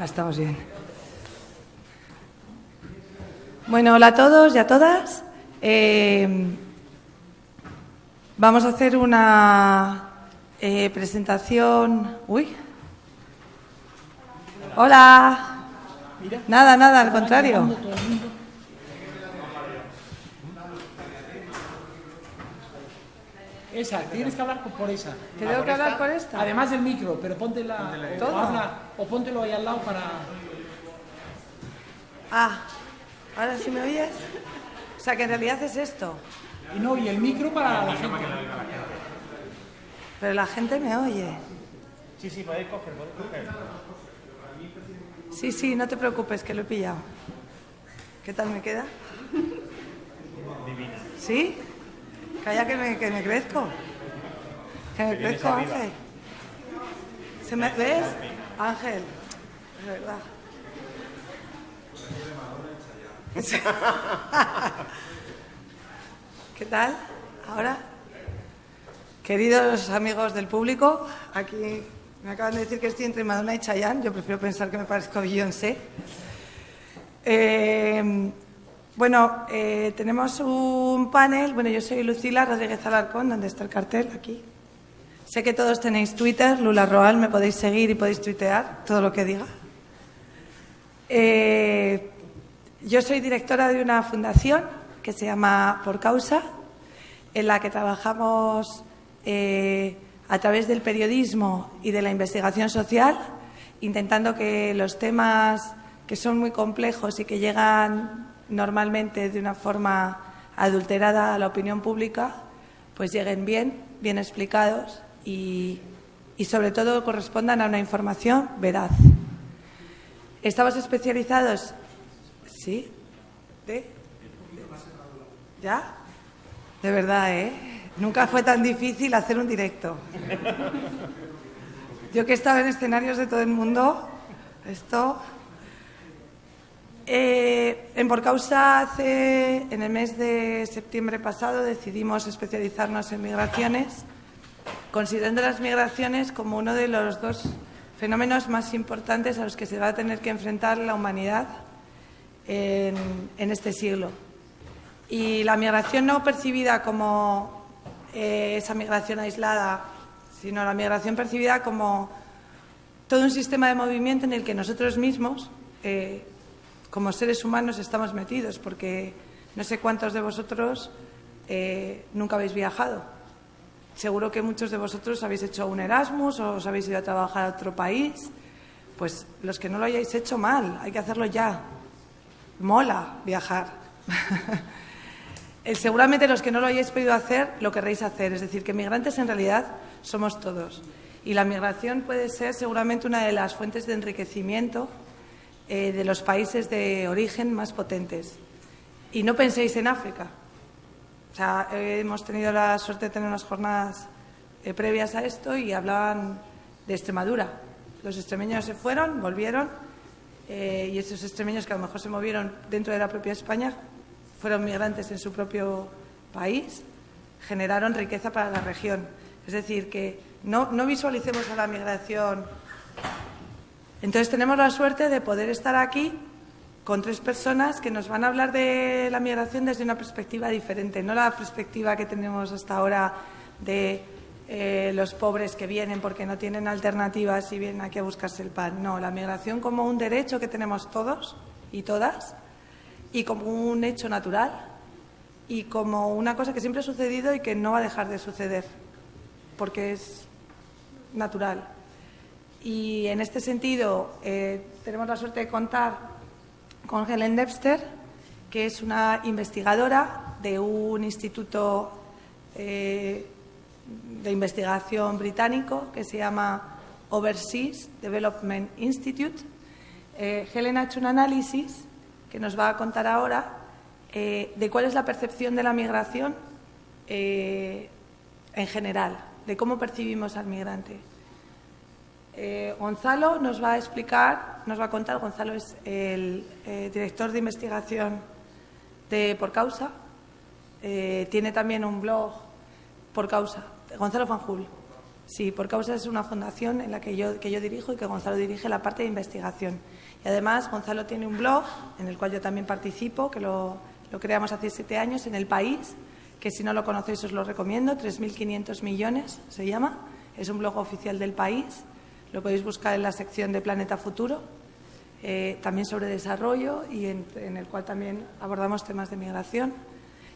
estamos bien. Bueno, hola a todos y a todas. Vamos a hacer una presentación. Uy. Hola. Nada, al contrario. Esa, tienes que hablar por esa. ¿Tengo que hablar por esta? Además del micro, pero póntela o póntelo ahí al lado para... ¿Ahora sí me oyes? O sea, que en realidad es esto. Y el micro para la gente. Pero la gente me oye. Sí, podéis coger. Sí, no te preocupes, que lo he pillado. ¿Qué tal me queda? Divina. ¿Sí? Calla que me crezco. Que me crezco, Ángel. ¿Ves? Ángel, es verdad. ¿Qué tal? ¿Ahora? Queridos amigos del público, aquí me acaban de decir que estoy entre Madonna y Chayanne. Yo prefiero pensar que me parezco a Beyoncé. Tenemos un panel. Bueno, yo soy Lucila Rodríguez Alarcón. ¿Dónde está el cartel? Aquí. Sé que todos tenéis Twitter, Lula Roal, me podéis seguir y podéis tuitear todo lo que diga. Yo soy directora de una fundación que se llama Por Causa, en la que trabajamos a través del periodismo y de la investigación social, intentando que los temas que son muy complejos y que llegan normalmente de una forma adulterada a la opinión pública, pues lleguen bien explicados y sobre todo correspondan a una información veraz. Estamos especializados... ¿Sí? ¿Ya? De verdad, ¿eh? Nunca fue tan difícil hacer un directo. Yo que he estado en escenarios de todo el mundo, en Por Causa, en el mes de septiembre pasado, decidimos especializarnos en migraciones, considerando las migraciones como uno de los dos fenómenos más importantes a los que se va a tener que enfrentar la humanidad en este siglo. Y la migración no percibida como esa migración aislada, sino la migración percibida como todo un sistema de movimiento en el que nosotros mismos, como seres humanos, estamos metidos, porque no sé cuántos de vosotros nunca habéis viajado. Seguro que muchos de vosotros habéis hecho un Erasmus o os habéis ido a trabajar a otro país. Pues los que no lo hayáis hecho, mal, hay que hacerlo ya. Mola viajar. Seguramente los que no lo hayáis podido hacer, lo querréis hacer. Es decir, que migrantes en realidad somos todos. Y la migración puede ser seguramente una de las fuentes de enriquecimiento de los países de origen más potentes. Y no penséis en África. O sea, hemos tenido la suerte de tener unas jornadas previas a esto y hablaban de Extremadura. Los extremeños se fueron, volvieron, y esos extremeños que a lo mejor se movieron dentro de la propia España fueron migrantes en su propio país, generaron riqueza para la región. Es decir, que no visualicemos a la migración. Entonces tenemos la suerte de poder estar aquí con tres personas que nos van a hablar de la migración desde una perspectiva diferente, no la perspectiva que tenemos hasta ahora de los pobres que vienen porque no tienen alternativas y vienen aquí a buscarse el pan. No, la migración como un derecho que tenemos todos y todas, y como un hecho natural y como una cosa que siempre ha sucedido y que no va a dejar de suceder porque es natural. Y en este sentido tenemos la suerte de contar con Helen Debster, que es una investigadora de un instituto de investigación británico que se llama Overseas Development Institute. Helen ha hecho un análisis que nos va a contar ahora de cuál es la percepción de la migración en general, de cómo percibimos al migrante. Gonzalo nos va a explicar, nos va a contar. Gonzalo es el director de investigación de Por Causa. Tiene también un blog, Por Causa, Gonzalo Fanjul. Sí, Por Causa es una fundación en la que yo dirijo y que Gonzalo dirige la parte de investigación. Y además Gonzalo tiene un blog en el cual yo también participo, que lo creamos hace 7 años, en El País, que si no lo conocéis os lo recomiendo, 3.500 millones se llama. Es un blog oficial del País, lo podéis buscar en la sección de Planeta Futuro, también sobre desarrollo y en el cual también abordamos temas de migración.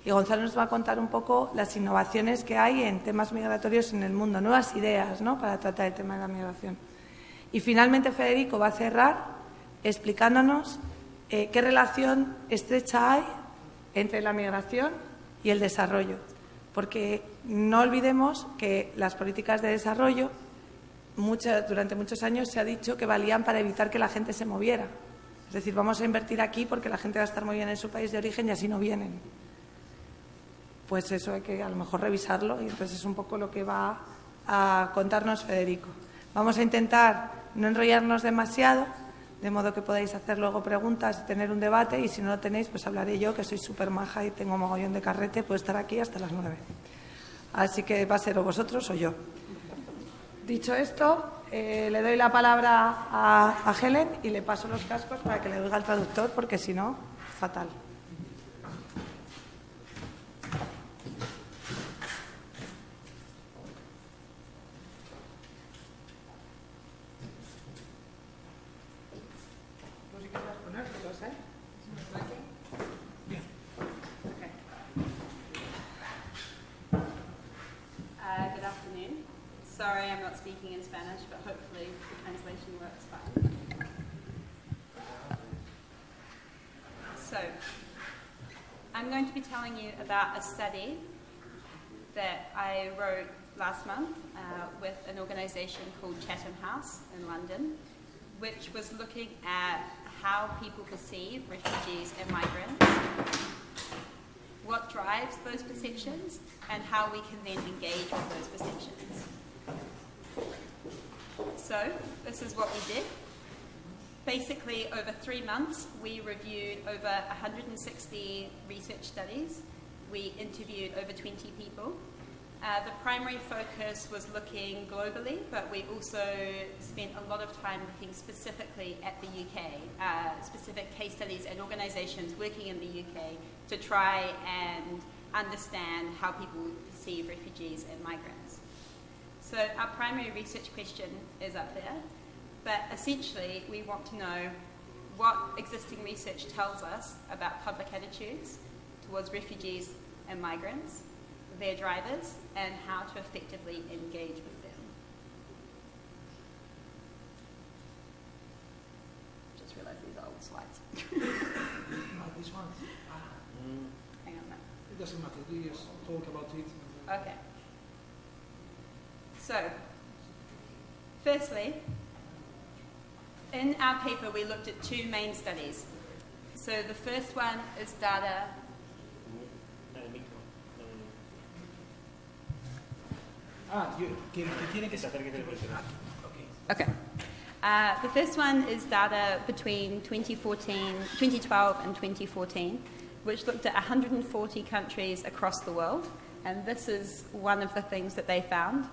Y Gonzalo nos va a contar un poco las innovaciones que hay en temas migratorios en el mundo, nuevas ideas, ¿no?, para tratar el tema de la migración. Y finalmente Federico va a cerrar explicándonos qué relación estrecha hay entre la migración y el desarrollo. Porque no olvidemos que las políticas de desarrollo durante muchos años se ha dicho que valían para evitar que la gente se moviera. Es decir, vamos a invertir aquí porque la gente va a estar muy bien en su país de origen y así no vienen. Pues eso hay que a lo mejor revisarlo y entonces es un poco lo que va a contarnos Federico. Vamos a intentar no enrollarnos demasiado, de modo que podáis hacer luego preguntas y tener un debate, y si no lo tenéis, pues hablaré yo, que soy súper maja y tengo mogollón de carrete, puedo estar aquí hasta las 9. Así que va a ser o vosotros o yo. Dicho esto, le doy la palabra a Helen y le paso los cascos para que le oiga al traductor, porque si no, fatal. Good afternoon. Sorry I'm not speaking in Spanish, but hopefully the translation works fine. So, I'm going to be telling you about a study that I wrote last month with an organisation called Chatham House in London, which was looking at how people perceive refugees and migrants, what drives those perceptions, and how we can then engage with those perceptions. So, this is what we did. Basically, over 3 months, we reviewed over 160 research studies. We interviewed over 20 people. The primary focus was looking globally, but we also spent a lot of time looking specifically at the UK, specific case studies and organisations working in the UK to try and understand how people perceive refugees and migrants. So our primary research question is up there, but essentially we want to know what existing research tells us about public attitudes towards refugees and migrants, their drivers, and how to effectively engage with them. Just realised these are old slides. No, this one. Hang on a minute. It doesn't matter. We just talk about it. Okay. So, firstly, in our paper we looked at 2 main studies. So the first one is data. Que tiene que ser. Okay. The first one is data between 2012 and 2014, which looked at 140 countries across the world, and this is one of the things that they found.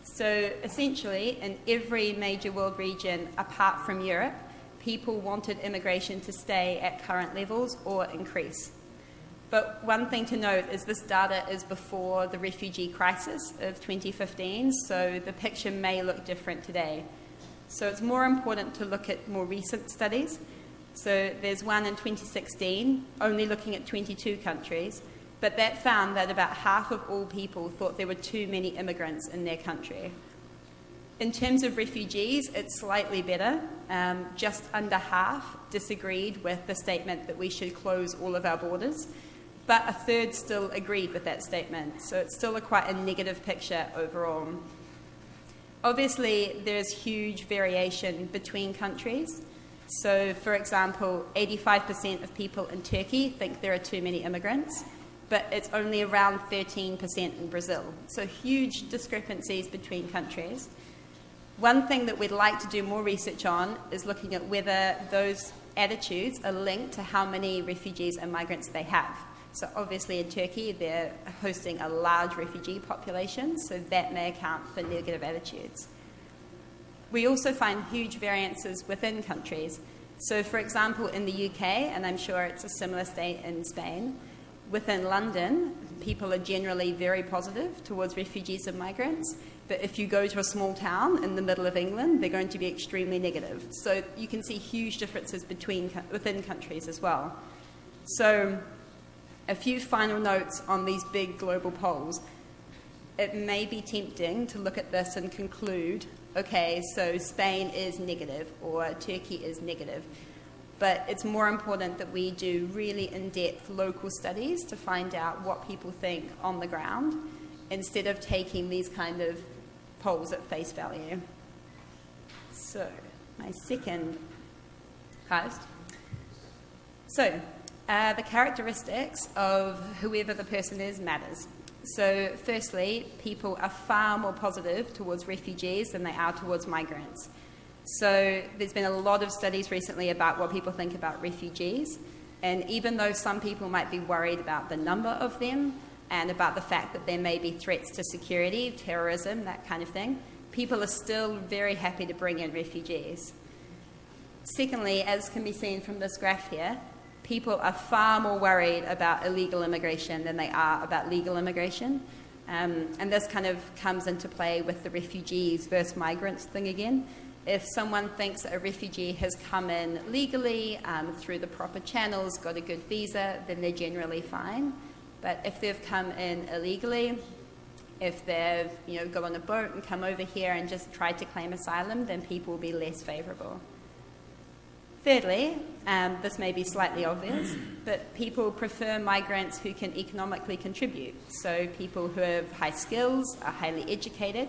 So essentially, in every major world region apart from Europe, people wanted immigration to stay at current levels or increase. But one thing to note is this data is before the refugee crisis of 2015, so the picture may look different today. So it's more important to look at more recent studies. So there's one in 2016, only looking at 22 countries, but that found that about half of all people thought there were too many immigrants in their country. In terms of refugees, it's slightly better. Just under half disagreed with the statement that we should close all of our borders, but a third still agreed with that statement. So it's still quite a negative picture overall. Obviously, there's huge variation between countries. So, for example, 85% of people in Turkey think there are too many immigrants, but it's only around 13% in Brazil. So huge discrepancies between countries. One thing that we'd like to do more research on is looking at whether those attitudes are linked to how many refugees and migrants they have. So obviously in Turkey, they're hosting a large refugee population, so that may account for negative attitudes. We also find huge variances within countries. So for example, in the UK, and I'm sure it's a similar state in Spain, within London, people are generally very positive towards refugees and migrants. But if you go to a small town in the middle of England, they're going to be extremely negative. So you can see huge differences within countries as well. So a few final notes on these big global polls. It may be tempting to look at this and conclude, okay, so Spain is negative or Turkey is negative. But it's more important that we do really in-depth local studies to find out what people think on the ground instead of taking these kind of polls at face value. So, my second post. So, the characteristics of whoever the person is matters. So, firstly, people are far more positive towards refugees than they are towards migrants. So there's been a lot of studies recently about what people think about refugees, and even though some people might be worried about the number of them and about the fact that there may be threats to security, terrorism, that kind of thing, people are still very happy to bring in refugees. Secondly, as can be seen from this graph here, people are far more worried about illegal immigration than they are about legal immigration. And this kind of comes into play with the refugees versus migrants thing again. If someone thinks that a refugee has come in legally through the proper channels, got a good visa, then they're generally fine. But if they've come in illegally, if they've got on a boat and come over here and just tried to claim asylum, then people will be less favourable. Thirdly, this may be slightly obvious, but people prefer migrants who can economically contribute. So people who have high skills, are highly educated.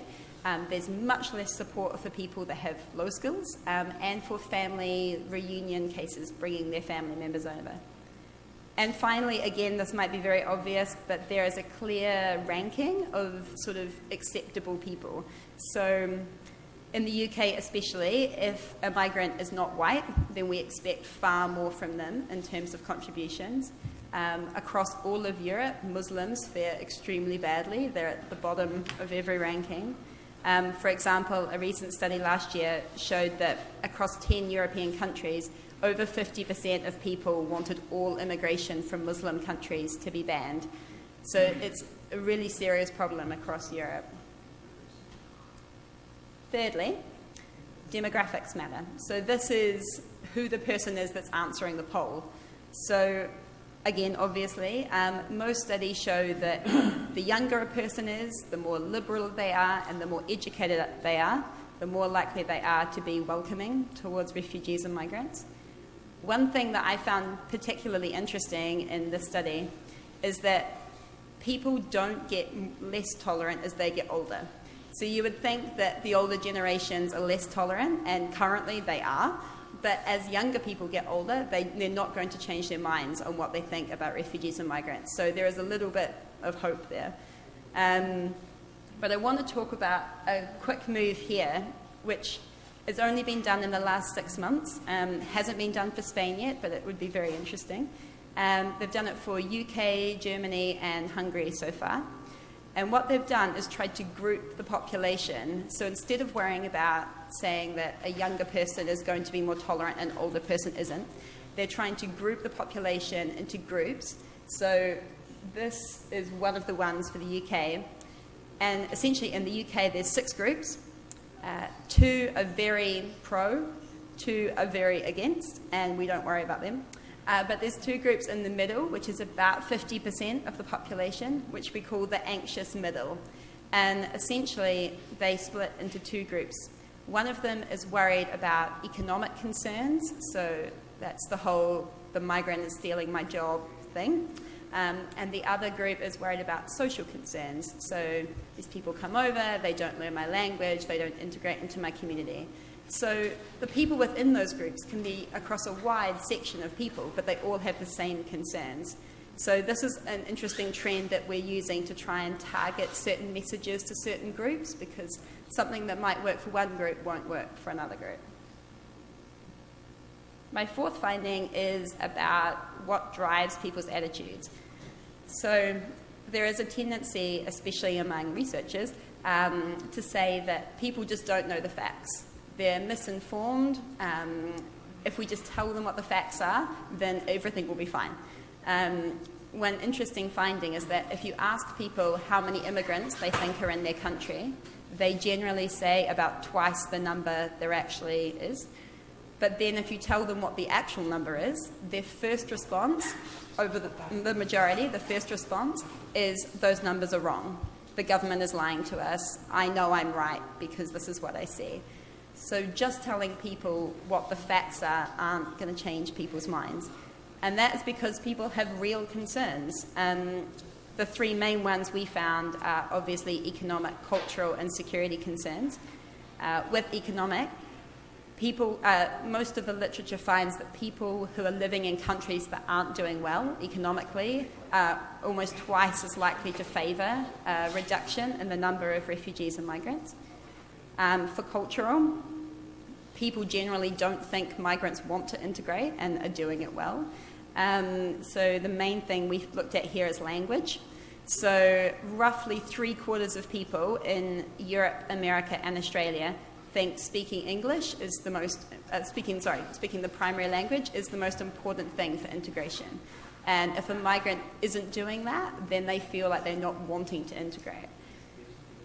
There's much less support for people that have low skills and for family reunion cases, bringing their family members over. And finally, again, this might be very obvious, but there is a clear ranking of sort of acceptable people. So in the UK especially, if a migrant is not white, then we expect far more from them in terms of contributions. Across all of Europe, Muslims fare extremely badly. They're at the bottom of every ranking. For example, a recent study last year showed that across 10 European countries, over 50% of people wanted all immigration from Muslim countries to be banned. So it's a really serious problem across Europe. Thirdly, demographics matter. So this is who the person is that's answering the poll. So again, obviously, most studies show that the younger a person is, the more liberal they are, and the more educated they are, the more likely they are to be welcoming towards refugees and migrants. One thing that I found particularly interesting in this study is that people don't get less tolerant as they get older. So you would think that the older generations are less tolerant, and currently they are. But as younger people get older, they're not going to change their minds on what they think about refugees and migrants. So there is a little bit of hope there. But I want to talk about a quick move here, which has only been done in the last 6 months. Hasn't been done for Spain yet, but it would be very interesting. They've done it for UK, Germany, and Hungary so far. And what they've done is tried to group the population. So instead of worrying about saying that a younger person is going to be more tolerant and an older person isn't, they're trying to group the population into groups. So this is one of the ones for the UK. And essentially in the UK, there's 6 groups. 2 are very pro, 2 are very against, and we don't worry about them. But there's 2 groups in the middle, which is about 50% of the population, which we call the anxious middle. And essentially, they split into 2 groups. One of them is worried about economic concerns, so that's the migrant is stealing my job thing. And the other group is worried about social concerns. So these people come over, they don't learn my language, they don't integrate into my community. So the people within those groups can be across a wide section of people, but they all have the same concerns. So this is an interesting trend that we're using to try and target certain messages to certain groups, because something that might work for one group won't work for another group. My fourth finding is about what drives people's attitudes. So there is a tendency, especially among researchers, to say that people just don't know the facts. They're misinformed. If we just tell them what the facts are, then everything will be fine. One interesting finding is that if you ask people how many immigrants they think are in their country, they generally say about twice the number there actually is. But then if you tell them what the actual number is, their first response, over the majority, the first response is, those numbers are wrong. The government is lying to us. I know I'm right because this is what I see. So just telling people what the facts are aren't going to change people's minds. And that is because people have real concerns. The three main ones we found are obviously economic, cultural, and security concerns. With economic, most of the literature finds that people who are living in countries that aren't doing well economically are almost twice as likely to favour a reduction in the number of refugees and migrants. For cultural, people generally don't think migrants want to integrate and are doing it well. So the main thing we've looked at here is language. So roughly 3/4 of people in Europe, America, and Australia think speaking English is the most, speaking the primary language is the most important thing for integration. And if a migrant isn't doing that, then they feel like they're not wanting to integrate.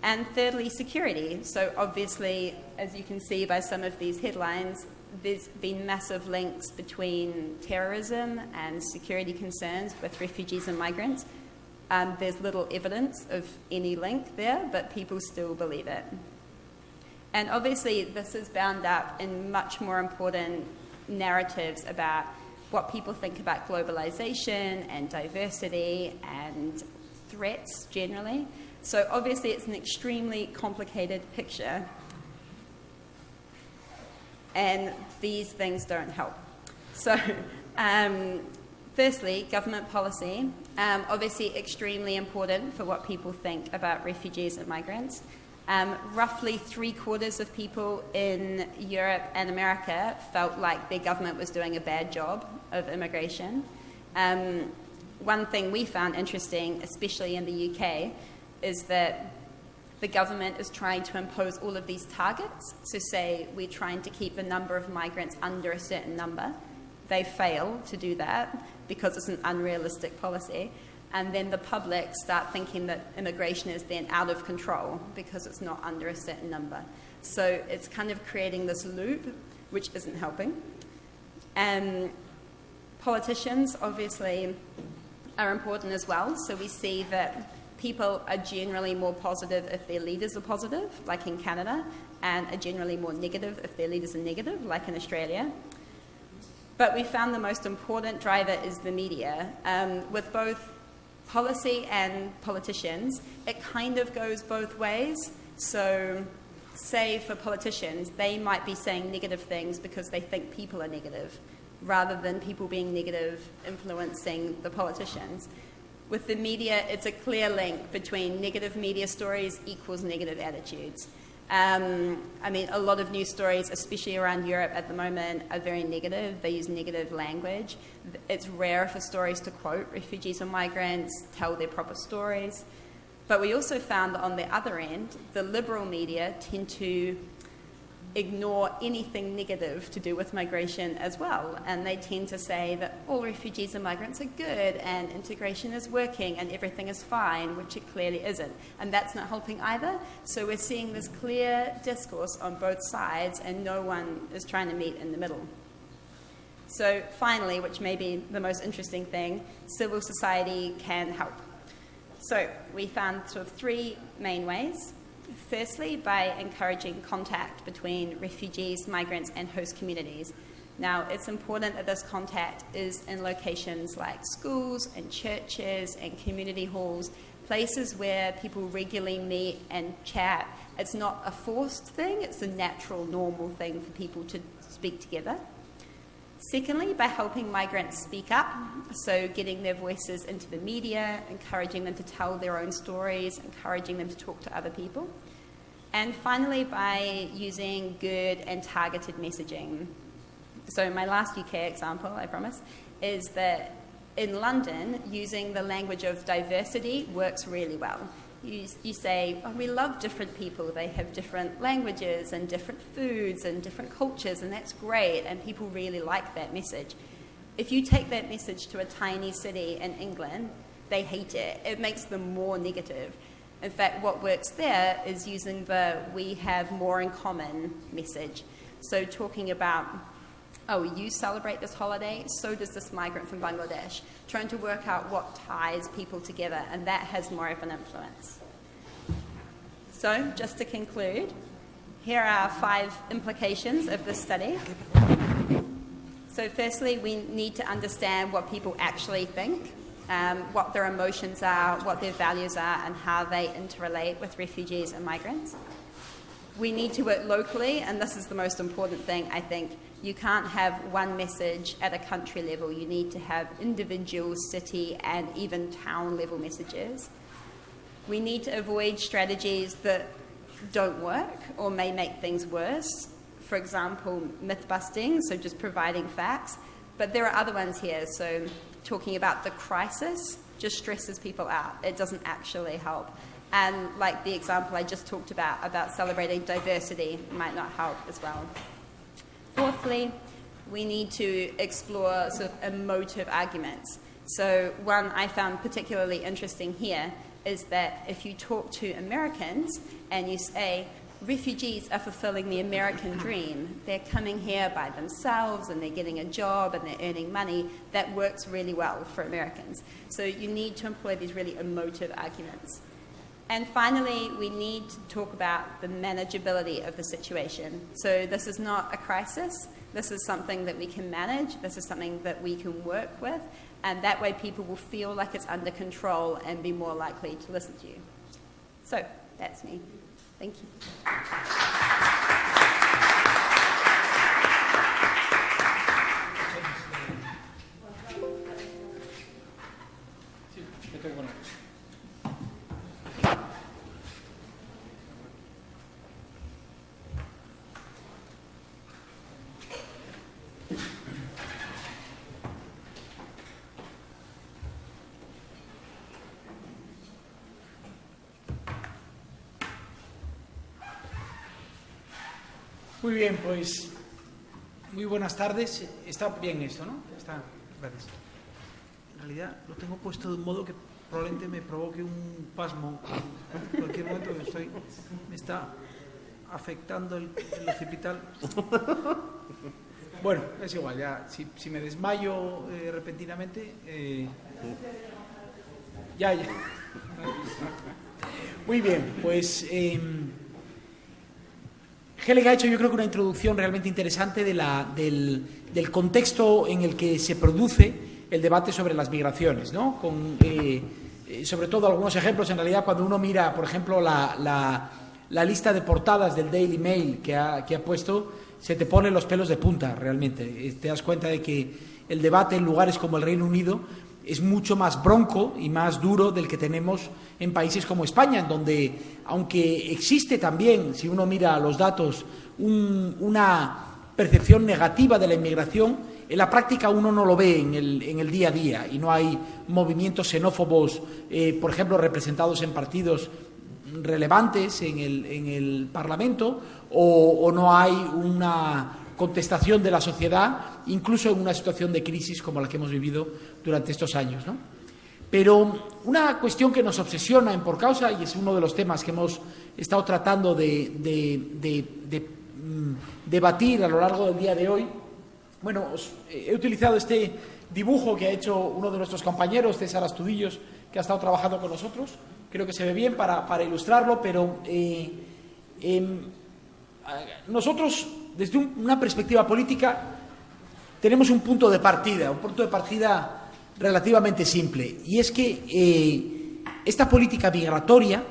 And thirdly, security. So obviously, as you can see by some of these headlines, there's been massive links between terrorism and security concerns with refugees and migrants. There's little evidence of any link there, but people still believe it. And obviously, this is bound up in much more important narratives about what people think about globalization and diversity and threats generally. So obviously, it's an extremely complicated picture. And these things don't help. So firstly, government policy, obviously extremely important for what people think about refugees and migrants. Roughly 3/4 of people in Europe and America felt like their government was doing a bad job of immigration. One thing we found interesting, especially in the UK, is that the government is trying to impose all of these targets. So say we're trying to keep the number of migrants under a certain number. They fail to do that because it's an unrealistic policy. And then the public start thinking that immigration is then out of control because it's not under a certain number. So it's kind of creating this loop, which isn't helping. And politicians, obviously, are important as well. So we see that people are generally more positive if their leaders are positive, like in Canada, and are generally more negative if their leaders are negative, like in Australia. But we found the most important driver is the media. With both policy and politicians, it kind of goes both ways. So say for politicians, they might be saying negative things because they think people are negative, rather than people being negative influencing the politicians. With the media, it's a clear link between negative media stories equals negative attitudes. I mean, a lot of news stories, especially around Europe at the moment, are very negative. They use negative language. It's rare for stories to quote refugees or migrants, tell their proper stories. But we also found that on the other end, the liberal media tend to ignore anything negative to do with migration as well. And they tend to say that all refugees and migrants are good and integration is working and everything is fine, which it clearly isn't. And that's not helping either. So we're seeing this clear discourse on both sides and no one is trying to meet in the middle. So finally, which may be the most interesting thing, civil society can help. So we found sort of three main ways. Firstly, by encouraging contact between refugees, migrants, and host communities. Now, it's important that this contact is in locations like schools and churches and community halls, places where people regularly meet and chat. It's not a forced thing, it's a natural, normal thing for people to speak together. Secondly, by helping migrants speak up, so getting their voices into the media, encouraging them to tell their own stories, encouraging them to talk to other people. And finally, by using good and targeted messaging. So my last UK example, I promise, is that in London, using the language of diversity works really well. You say, oh, we love different people. They have different languages and different foods and different cultures, and that's great, and people really like that message. If you take that message to a tiny city in England, they hate it. It makes them more negative. In fact, what works there is using the we have more in common message. So talking about, oh, you celebrate this holiday, so does this migrant from Bangladesh. Trying to work out what ties people together, and that has more of an influence. So, just to conclude, here are 5 implications of this study. So firstly, we need to understand what people actually think, what their emotions are, what their values are, and how they interrelate with refugees and migrants. We need to work locally, and this is the most important thing, I think. You can't have one message at a country level. You need to have individual city and even town level messages. We need to avoid strategies that don't work or may make things worse. For example, myth-busting, so just providing facts. But there are other ones here, so talking about the crisis just stresses people out. It doesn't actually help. And like the example I just talked about celebrating diversity, might not help as well. Fourthly, we need to explore sort of emotive arguments. So one I found particularly interesting here is that if you talk to Americans and you say, refugees are fulfilling the American dream, they're coming here by themselves and they're getting a job and they're earning money, that works really well for Americans. So you need to employ these really emotive arguments. And finally, we need to talk about the manageability of the situation. So this is not a crisis. This is something that we can manage. This is something that we can work with. And that way people will feel like it's under control and be more likely to listen to you. So that's me. Thank you. Muy bien, pues muy buenas tardes. Está bien esto, ¿no? Está, gracias. En realidad lo tengo puesto de un modo que probablemente me provoque un pasmo en cualquier momento que me está afectando el occipital. Bueno, es igual, ya si me desmayo repentinamente, ya. Muy bien, pues Helen ha hecho, yo creo que una introducción realmente interesante del contexto en el que se produce el debate sobre las migraciones, ¿no? Con sobre todo algunos ejemplos. En realidad, cuando uno mira, por ejemplo, la lista de portadas del Daily Mail que ha puesto, se te ponen los pelos de punta realmente. Te das cuenta de que el debate en lugares como el Reino Unido es mucho más bronco y más duro del que tenemos en países como España, en donde, aunque existe también, si uno mira los datos, una percepción negativa de la inmigración, en la práctica uno no lo ve en el día a día, y no hay movimientos xenófobos, por ejemplo, representados en partidos relevantes en el Parlamento, o no hay una contestación de la sociedad, incluso en una situación de crisis como la que hemos vivido durante estos años, ¿no? Pero una cuestión que nos obsesiona en Por Causa, y es uno de los temas que hemos estado tratando de debatir a lo largo del día de hoy. Bueno, he utilizado este dibujo que ha hecho uno de nuestros compañeros, César Astudillos, que ha estado trabajando con nosotros. Creo que se ve bien para ilustrarlo, pero nosotros, desde una perspectiva política, tenemos un punto de partida relativamente simple, y es que esta política migratoria,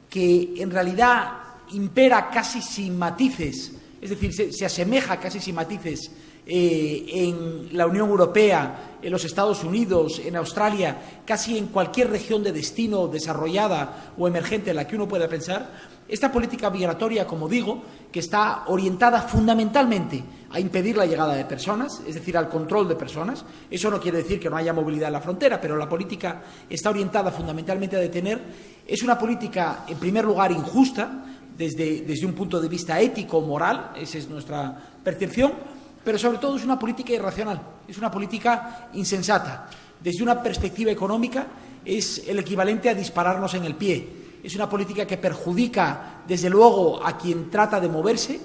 que en realidad impera casi sin matices, es decir, se asemeja casi sin matices en la Unión Europea, en los Estados Unidos, en Australia, casi en cualquier región de destino desarrollada o emergente en la que uno pueda pensar, esta política migratoria, como digo, que está orientada fundamentalmente a impedir la llegada de personas, es decir, al control de personas. Eso no quiere decir que no haya movilidad en la frontera, pero la política está orientada fundamentalmente a detener. Es una política, en primer lugar, injusta, desde un punto de vista ético, moral, esa es nuestra percepción, pero sobre todo es una política irracional, es una política insensata. Desde una perspectiva económica es el equivalente a dispararnos en el pie. Es una política que perjudica, desde luego, a quien trata de moverse,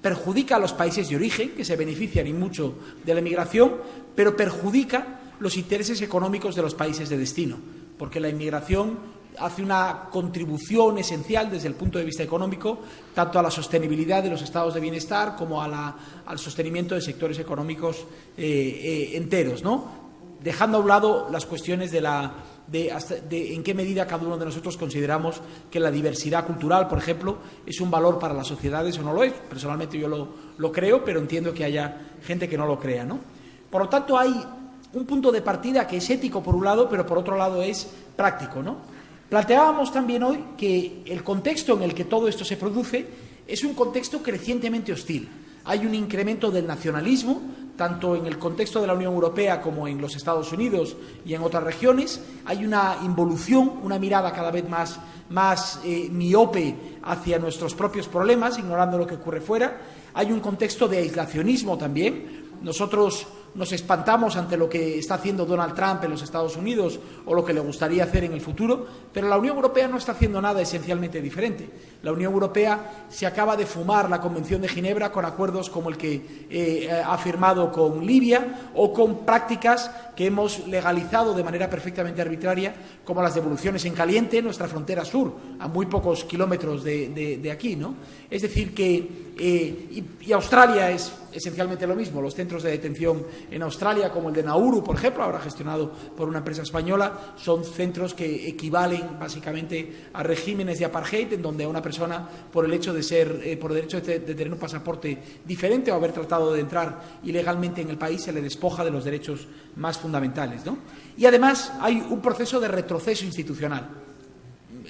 perjudica a los países de origen, que se benefician y mucho de la inmigración, pero perjudica los intereses económicos de los países de destino, porque la inmigración hace una contribución esencial desde el punto de vista económico, tanto a la sostenibilidad de los estados de bienestar como al sostenimiento de sectores económicos enteros, ¿no? Dejando a un lado las cuestiones de en qué medida cada uno de nosotros consideramos que la diversidad cultural, por ejemplo, es un valor para las sociedades o no lo es. Personalmente yo lo creo, pero entiendo que haya gente que no lo crea, ¿no? Por lo tanto, hay un punto de partida que es ético por un lado, pero por otro lado es práctico, ¿no? Planteábamos también hoy que el contexto en el que todo esto se produce es un contexto crecientemente hostil. Hay un incremento del nacionalismo, tanto en el contexto de la Unión Europea como en los Estados Unidos y en otras regiones. Hay una involución, una mirada cada vez más miope hacia nuestros propios problemas, ignorando lo que ocurre fuera. Hay un contexto de aislacionismo también. Nosotros nos espantamos ante lo que está haciendo Donald Trump en los Estados Unidos o lo que le gustaría hacer en el futuro, pero la Unión Europea no está haciendo nada esencialmente diferente. La Unión Europea se acaba de fumar la Convención de Ginebra con acuerdos como el que ha firmado con Libia o con prácticas que hemos legalizado de manera perfectamente arbitraria, como las devoluciones en caliente en nuestra frontera sur, a muy pocos kilómetros de aquí, ¿no? Es decir, que y Australia es esencialmente lo mismo. Los centros de detención en Australia, como el de Nauru, por ejemplo, ahora gestionado por una empresa española, son centros que equivalen básicamente a regímenes de apartheid, en donde a una persona, por el hecho de tener un pasaporte diferente o haber tratado de entrar ilegalmente en el país, se le despoja de los derechos más fundamentales, ¿no? Y además hay un proceso de retroceso institucional.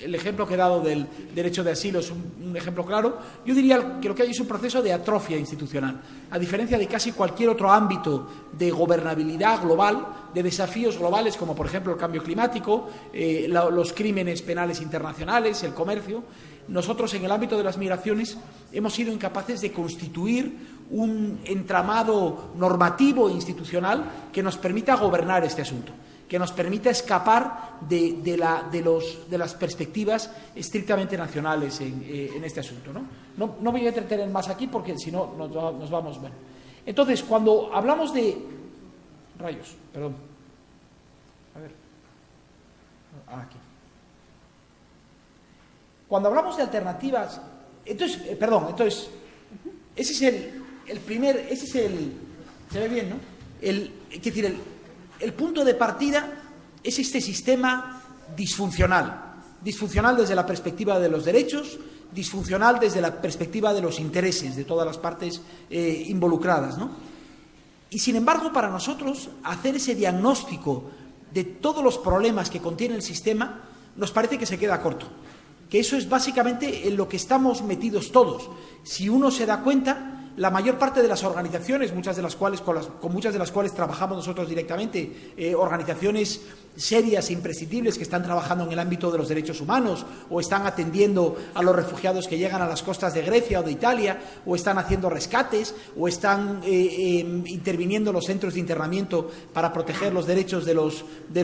El ejemplo que he dado del derecho de asilo es un ejemplo claro. Yo diría que lo que hay es un proceso de atrofia institucional. A diferencia de casi cualquier otro ámbito de gobernabilidad global, de desafíos globales como por ejemplo el cambio climático, los crímenes penales internacionales, el comercio, nosotros en el ámbito de las migraciones hemos sido incapaces de constituir un entramado normativo e institucional que nos permita gobernar este asunto, que nos permita escapar de las perspectivas estrictamente nacionales en este asunto, ¿no? No voy a entretener más aquí porque si no nos vamos. Bueno. Entonces, cuando hablamos de... Rayos, perdón. A ver. Aquí. Cuando hablamos de alternativas... Entonces, ese es el primer... Ese es el... Se ve bien, ¿no? Es decir, el punto de partida es este sistema disfuncional desde la perspectiva de los derechos, disfuncional desde la perspectiva de los intereses de todas las partes involucradas, ¿no? Y sin embargo, para nosotros, hacer ese diagnóstico de todos los problemas que contiene el sistema nos parece que se queda corto, que eso es básicamente en lo que estamos metidos todos. Si uno se da cuenta, la mayor parte de las organizaciones, con muchas de las cuales trabajamos nosotros directamente, organizaciones serias e imprescindibles que están trabajando en el ámbito de los derechos humanos o están atendiendo a los refugiados que llegan a las costas de Grecia o de Italia, o están haciendo rescates, o están interviniendo en los centros de internamiento para proteger los derechos de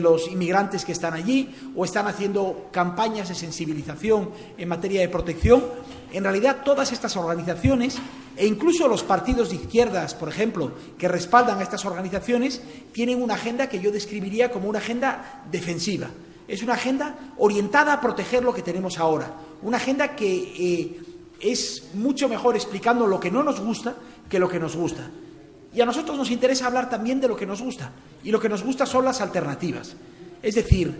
los inmigrantes que están allí, o están haciendo campañas de sensibilización en materia de protección. En realidad, todas estas organizaciones e incluso los partidos de izquierdas, por ejemplo, que respaldan a estas organizaciones, tienen una agenda que yo describiría como una agenda defensiva. Es una agenda orientada a proteger lo que tenemos ahora. Una agenda que es mucho mejor explicando lo que no nos gusta que lo que nos gusta. Y a nosotros nos interesa hablar también de lo que nos gusta. Y lo que nos gusta son las alternativas. Es decir,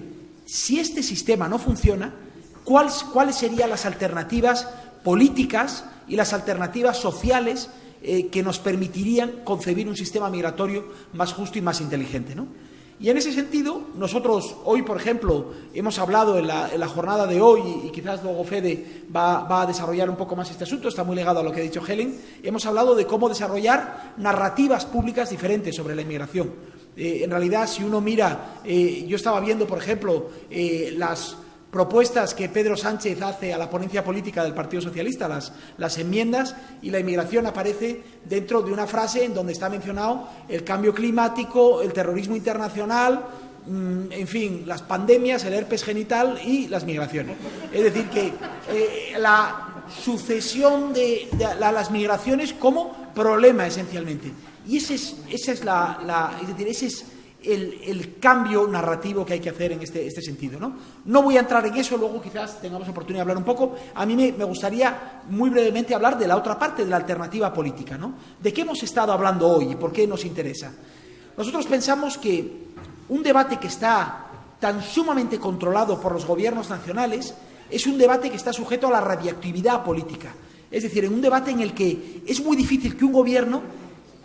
si este sistema no funciona, ¿cuáles serían las alternativas políticas y las alternativas sociales que nos permitirían concebir un sistema migratorio más justo y más inteligente, ¿no? Y en ese sentido, nosotros hoy, por ejemplo, hemos hablado en la jornada de hoy, y quizás luego Fede va a desarrollar un poco más este asunto, está muy ligado a lo que ha dicho Helen, hemos hablado de cómo desarrollar narrativas públicas diferentes sobre la inmigración. En realidad, si uno mira, yo estaba viendo, por ejemplo, las propuestas que Pedro Sánchez hace a la ponencia política del Partido Socialista, las enmiendas, y la inmigración aparece dentro de una frase en donde está mencionado el cambio climático, el terrorismo internacional, en fin, las pandemias, el herpes genital y las migraciones. Es decir, que la sucesión de las migraciones como problema esencialmente. Y ese es el cambio narrativo que hay que hacer en este sentido, ¿no? No voy a entrar en eso, luego quizás tengamos oportunidad de hablar un poco. A mí me gustaría muy brevemente hablar de la otra parte, de la alternativa política, ¿no? ¿De qué hemos estado hablando hoy y por qué nos interesa? Nosotros pensamos que un debate que está tan sumamente controlado por los gobiernos nacionales es un debate que está sujeto a la radiactividad política. Es decir, en un debate en el que es muy difícil que un gobierno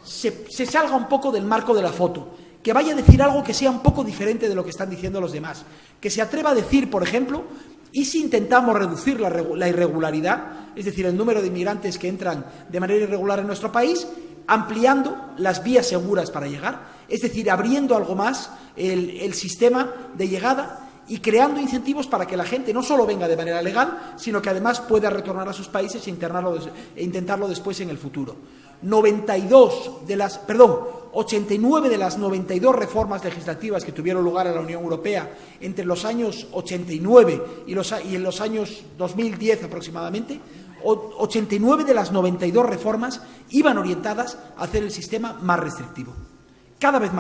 se salga un poco del marco de la foto, que vaya a decir algo que sea un poco diferente de lo que están diciendo los demás, que se atreva a decir, por ejemplo, ¿y si intentamos reducir la irregularidad, es decir, el número de inmigrantes que entran de manera irregular en nuestro país, ampliando las vías seguras para llegar, es decir, abriendo algo más el sistema de llegada y creando incentivos para que la gente no solo venga de manera legal, sino que además pueda retornar a sus países e intentarlo después en el futuro? 89 de las 92 reformas legislativas que tuvieron lugar en la Unión Europea entre los años 89 y en los años 2010 aproximadamente, 89 de las 92 reformas iban orientadas a hacer el sistema más restrictivo, cada vez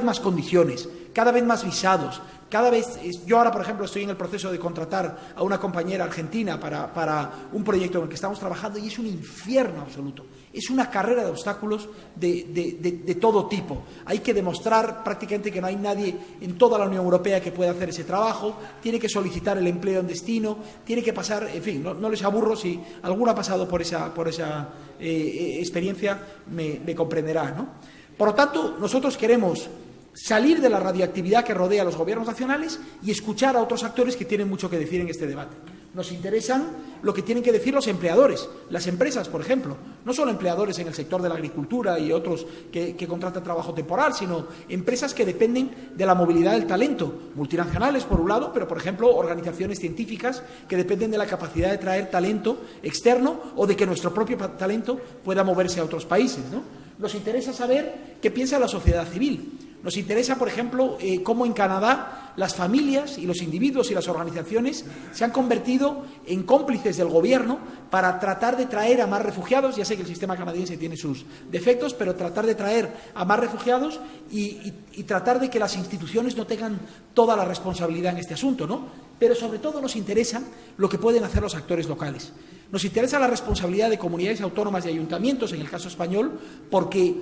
más condiciones, cada vez más visados, cada vez. Yo ahora, por ejemplo, estoy en el proceso de contratar a una compañera argentina para un proyecto en el que estamos trabajando y es un infierno absoluto. Es una carrera de obstáculos de todo tipo. Hay que demostrar prácticamente que no hay nadie en toda la Unión Europea que pueda hacer ese trabajo, tiene que solicitar el empleo en destino, tiene que pasar, en fin, no les aburro, si alguno ha pasado por esa experiencia me comprenderá, ¿no? Por lo tanto, nosotros queremos salir de la radioactividad que rodea a los gobiernos nacionales y escuchar a otros actores que tienen mucho que decir en este debate. Nos interesan lo que tienen que decir los empleadores, las empresas, por ejemplo, no solo empleadores en el sector de la agricultura y otros que contratan trabajo temporal, sino empresas que dependen de la movilidad del talento, multinacionales por un lado, pero por ejemplo organizaciones científicas que dependen de la capacidad de traer talento externo o de que nuestro propio talento pueda moverse a otros países, ¿no? Nos interesa saber qué piensa la sociedad civil. Nos interesa, por ejemplo, cómo en Canadá las familias y los individuos y las organizaciones se han convertido en cómplices del gobierno para tratar de traer a más refugiados. Ya sé que el sistema canadiense tiene sus defectos, pero tratar de traer a más refugiados y tratar de que las instituciones no tengan toda la responsabilidad en este asunto, ¿no? Pero sobre todo nos interesa lo que pueden hacer los actores locales. Nos interesa la responsabilidad de comunidades autónomas y ayuntamientos, en el caso español, porque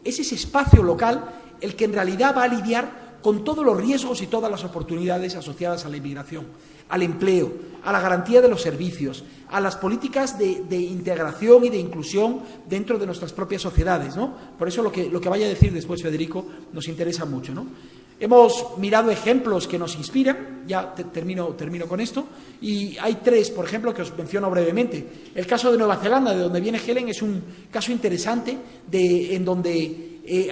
es ese espacio local el que en realidad va a lidiar con todos los riesgos y todas las oportunidades asociadas a la inmigración, al empleo, a la garantía de los servicios, a las políticas de integración y de inclusión dentro de nuestras propias sociedades, ¿no? Por eso lo que vaya a decir después Federico nos interesa mucho, ¿no? Hemos mirado ejemplos que nos inspiran, ya termino con esto, y hay tres, por ejemplo, que os menciono brevemente. El caso de Nueva Zelanda, de donde viene Helen, es un caso interesante en donde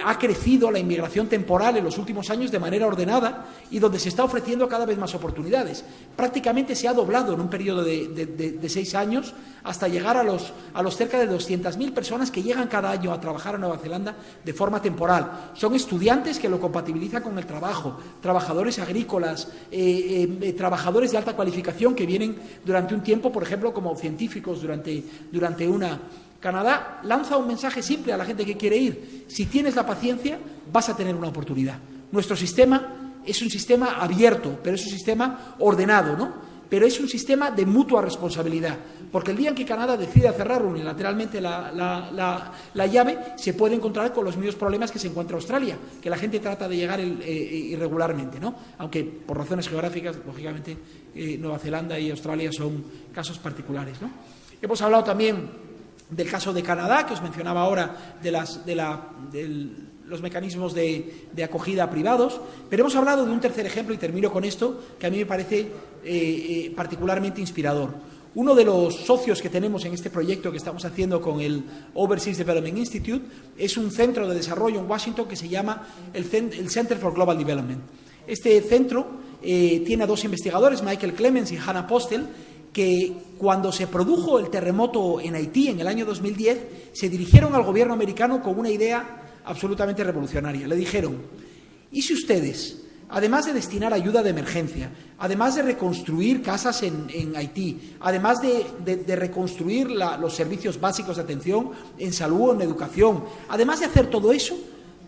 ha crecido la inmigración temporal en los últimos años de manera ordenada y donde se está ofreciendo cada vez más oportunidades. Prácticamente se ha doblado en un periodo de 6 años hasta llegar a los cerca de 200.000 personas que llegan cada año a trabajar a Nueva Zelanda de forma temporal. Son estudiantes que lo compatibilizan con el trabajo, trabajadores agrícolas, trabajadores de alta cualificación que vienen durante un tiempo, por ejemplo, como científicos durante una. Canadá lanza un mensaje simple a la gente que quiere ir. Si tienes la paciencia, vas a tener una oportunidad. Nuestro sistema es un sistema abierto, pero es un sistema ordenado, ¿no? Pero es un sistema de mutua responsabilidad, porque el día en que Canadá decida cerrar unilateralmente la llave, se puede encontrar con los mismos problemas que se encuentra Australia, que la gente trata de llegar irregularmente, ¿no? Aunque por razones geográficas, lógicamente, Nueva Zelanda y Australia son casos particulares, ¿no? Hemos hablado también del caso de Canadá, que os mencionaba ahora, de los mecanismos de acogida privados, pero hemos hablado de un tercer ejemplo, y termino con esto, que a mí me parece particularmente inspirador. Uno de los socios que tenemos en este proyecto que estamos haciendo con el Overseas Development Institute es un centro de desarrollo en Washington que se llama el Center for Global Development. Este centro tiene a dos investigadores, Michael Clemens y Hannah Postel, que cuando se produjo el terremoto en Haití en el año 2010, se dirigieron al gobierno americano con una idea absolutamente revolucionaria. Le dijeron: ¿y si ustedes, además de destinar ayuda de emergencia, además de reconstruir casas en Haití, además de reconstruir los servicios básicos de atención en salud o en educación, además de hacer todo eso,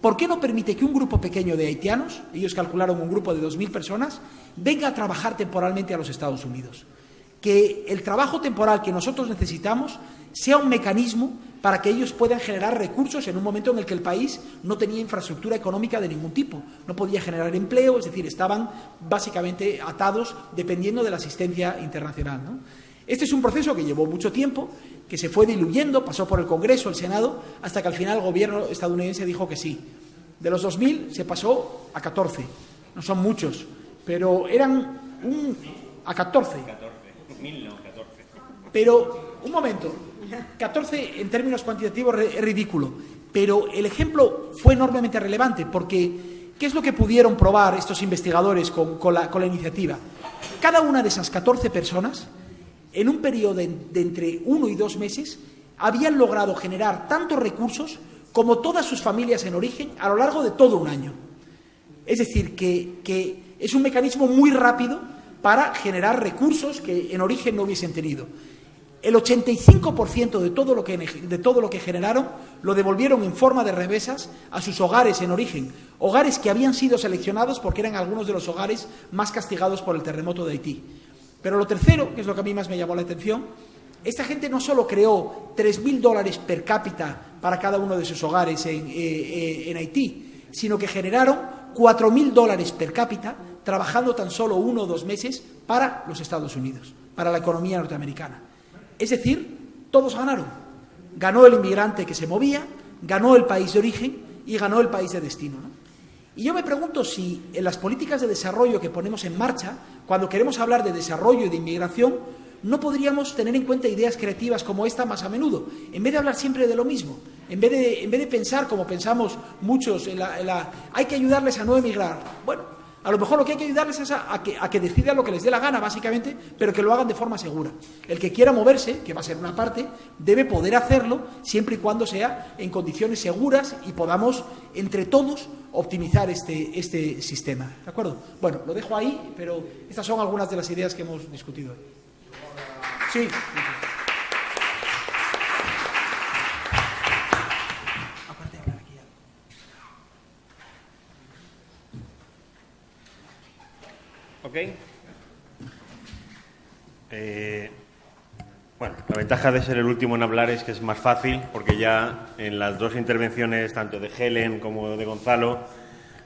¿por qué no permite que un grupo pequeño de haitianos, ellos calcularon un grupo de 2.000 personas, venga a trabajar temporalmente a los Estados Unidos? Que el trabajo temporal que nosotros necesitamos sea un mecanismo para que ellos puedan generar recursos en un momento en el que el país no tenía infraestructura económica de ningún tipo, no podía generar empleo, es decir, estaban básicamente atados dependiendo de la asistencia internacional, ¿no? Este es un proceso que llevó mucho tiempo, que se fue diluyendo, pasó por el Congreso, el Senado, hasta que al final el gobierno estadounidense dijo que sí. De los 2.000 se pasó a 14, no son muchos, pero eran a 14. 1.000 no, 14. Pero, un momento, 14 en términos cuantitativos es ridículo, pero el ejemplo fue enormemente relevante porque ¿qué es lo que pudieron probar estos investigadores con la iniciativa? Cada una de esas 14 personas, en un periodo de entre 1 y 2 meses, habían logrado generar tantos recursos como todas sus familias en origen a lo largo de todo un año. Es decir, que es un mecanismo muy rápido para generar recursos que en origen no hubiesen tenido. El 85% de todo lo que generaron lo devolvieron en forma de remesas a sus hogares en origen, hogares que habían sido seleccionados porque eran algunos de los hogares más castigados por el terremoto de Haití. Pero lo tercero, que es lo que a mí más me llamó la atención, esta gente no solo creó $3.000 per cápita para cada uno de sus hogares en Haití, sino que generaron $4.000 per cápita trabajando tan solo 1 o 2 meses para los Estados Unidos, para la economía norteamericana. Es decir, todos ganaron. Ganó el inmigrante que se movía, ganó el país de origen y ganó el país de destino, ¿no? Y yo me pregunto si en las políticas de desarrollo que ponemos en marcha, cuando queremos hablar de desarrollo y de inmigración, no podríamos tener en cuenta ideas creativas como esta más a menudo, en vez de hablar siempre de lo mismo, en vez de pensar como pensamos muchos, hay que ayudarles a no emigrar. Bueno, a lo mejor lo que hay que ayudarles es a que decidan lo que les dé la gana, básicamente, pero que lo hagan de forma segura. El que quiera moverse, que va a ser una parte, debe poder hacerlo siempre y cuando sea en condiciones seguras y podamos, entre todos, optimizar este sistema. ¿De acuerdo? Bueno, lo dejo ahí, pero estas son algunas de las ideas que hemos discutido hoy. Sí. Ok. Bueno, la ventaja de ser el último en hablar es que es más fácil, porque ya en las dos intervenciones, tanto de Helen como de Gonzalo,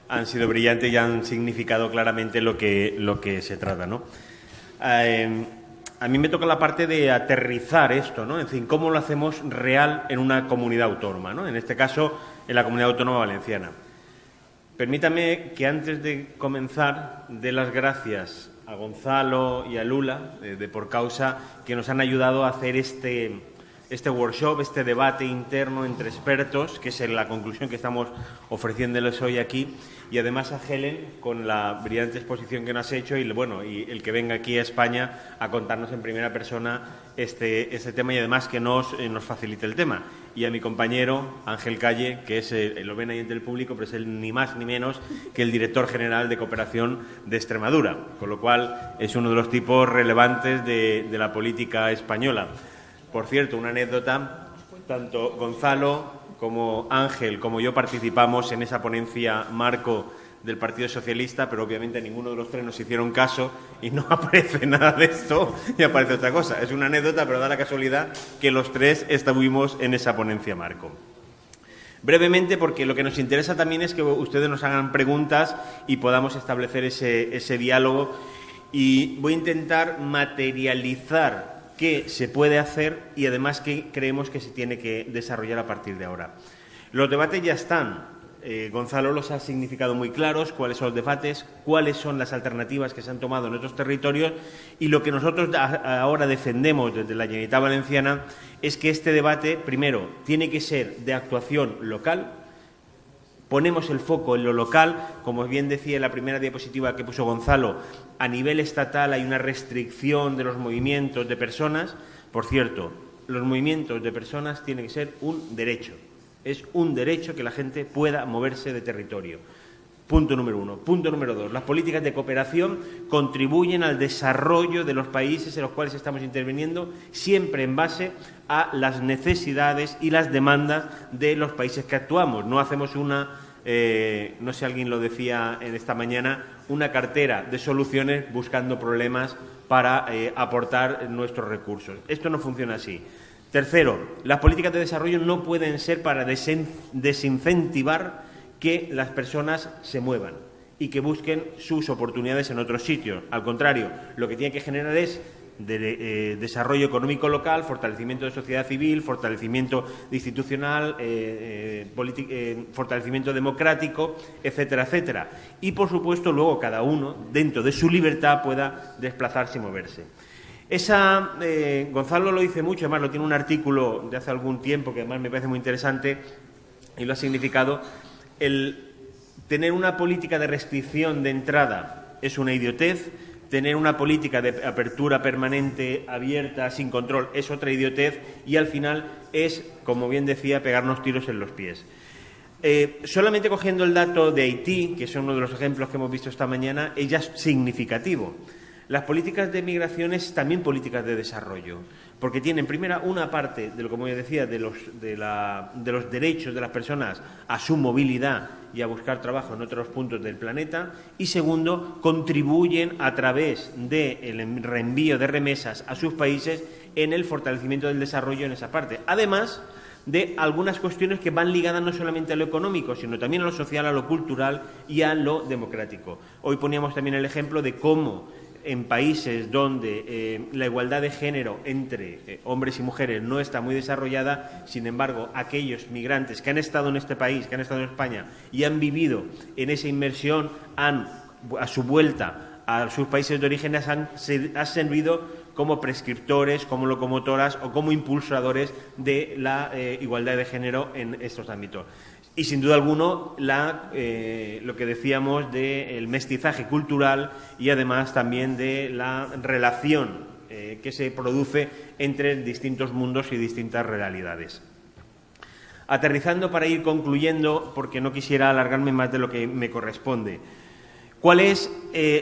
han sido brillantes y han significado claramente lo que se trata, ¿no? A mí me toca la parte de aterrizar esto, ¿no? En fin, cómo lo hacemos real en una comunidad autónoma, ¿no? En este caso, en la Comunidad Autónoma Valenciana. Permítame que antes de comenzar dé las gracias a Gonzalo y a Lula, de Por Causa, que nos han ayudado a hacer este workshop, este debate interno entre expertos, que es la conclusión que estamos ofreciéndoles hoy aquí, y además a Helen con la brillante exposición que nos ha hecho y el que venga aquí a España a contarnos en primera persona este tema y además que nos facilite el tema. Y a mi compañero Ángel Calle, que es, lo ven ahí entre el público, pero es el ni más ni menos que el director general de Cooperación de Extremadura, con lo cual es uno de los tipos relevantes de la política española. Por cierto, una anécdota, tanto Gonzalo como Ángel como yo participamos en esa ponencia marco del Partido Socialista, pero obviamente a ninguno de los tres nos hicieron caso y no aparece nada de esto y aparece otra cosa. Es una anécdota, pero da la casualidad que los tres estuvimos en esa ponencia marco. Brevemente, porque lo que nos interesa también es que ustedes nos hagan preguntas y podamos establecer ese diálogo, y voy a intentar materializar qué se puede hacer y además qué creemos que se tiene que desarrollar a partir de ahora. Los debates ya están. Gonzalo los ha significado muy claros, cuáles son los debates, cuáles son las alternativas que se han tomado en otros territorios, y lo que nosotros ahora defendemos desde la Generalitat Valenciana es que este debate, primero, tiene que ser de actuación local. Ponemos el foco en lo local, como bien decía en la primera diapositiva que puso Gonzalo, a nivel estatal hay una restricción de los movimientos de personas. Por cierto, los movimientos de personas tienen que ser un derecho. Es un derecho que la gente pueda moverse de territorio. Punto número 1. Punto número 2. Las políticas de cooperación contribuyen al desarrollo de los países en los cuales estamos interviniendo, siempre en base a las necesidades y las demandas de los países que actuamos. No hacemos una, no sé, alguien lo decía en esta mañana, una cartera de soluciones buscando problemas para aportar nuestros recursos. Esto no funciona así. Tercero, las políticas de desarrollo no pueden ser para desincentivar que las personas se muevan y que busquen sus oportunidades en otros sitios. Al contrario, lo que tiene que generar es desarrollo económico local, fortalecimiento de sociedad civil, fortalecimiento institucional, fortalecimiento democrático, etcétera, etcétera. Y, por supuesto, luego cada uno, dentro de su libertad, pueda desplazarse y moverse. Gonzalo lo dice mucho, además lo tiene un artículo de hace algún tiempo que además me parece muy interesante y lo ha significado. El tener una política de restricción de entrada es una idiotez, tener una política de apertura permanente, abierta, sin control, es otra idiotez y al final es, como bien decía, pegarnos tiros en los pies. Solamente cogiendo el dato de Haití, que es uno de los ejemplos que hemos visto esta mañana, es ya significativo. Las políticas de migración es también políticas de desarrollo, porque tienen, primera, una parte de lo, como yo decía, de los derechos de las personas a su movilidad y a buscar trabajo en otros puntos del planeta, y segundo, contribuyen a través del reenvío de remesas a sus países en el fortalecimiento del desarrollo en esa parte. Además de algunas cuestiones que van ligadas no solamente a lo económico, sino también a lo social, a lo cultural y a lo democrático. Hoy poníamos también el ejemplo de cómo en países donde la igualdad de género entre hombres y mujeres no está muy desarrollada, sin embargo, aquellos migrantes que han estado en este país, que han estado en España y han vivido en esa inmersión, a su vuelta a sus países de origen, han servido como prescriptores, como locomotoras o como impulsadores de la igualdad de género en estos ámbitos. Y, sin duda alguna, lo que decíamos del mestizaje cultural y, además, también de la relación que se produce entre distintos mundos y distintas realidades. Aterrizando para ir concluyendo, porque no quisiera alargarme más de lo que me corresponde. ¿Cuál es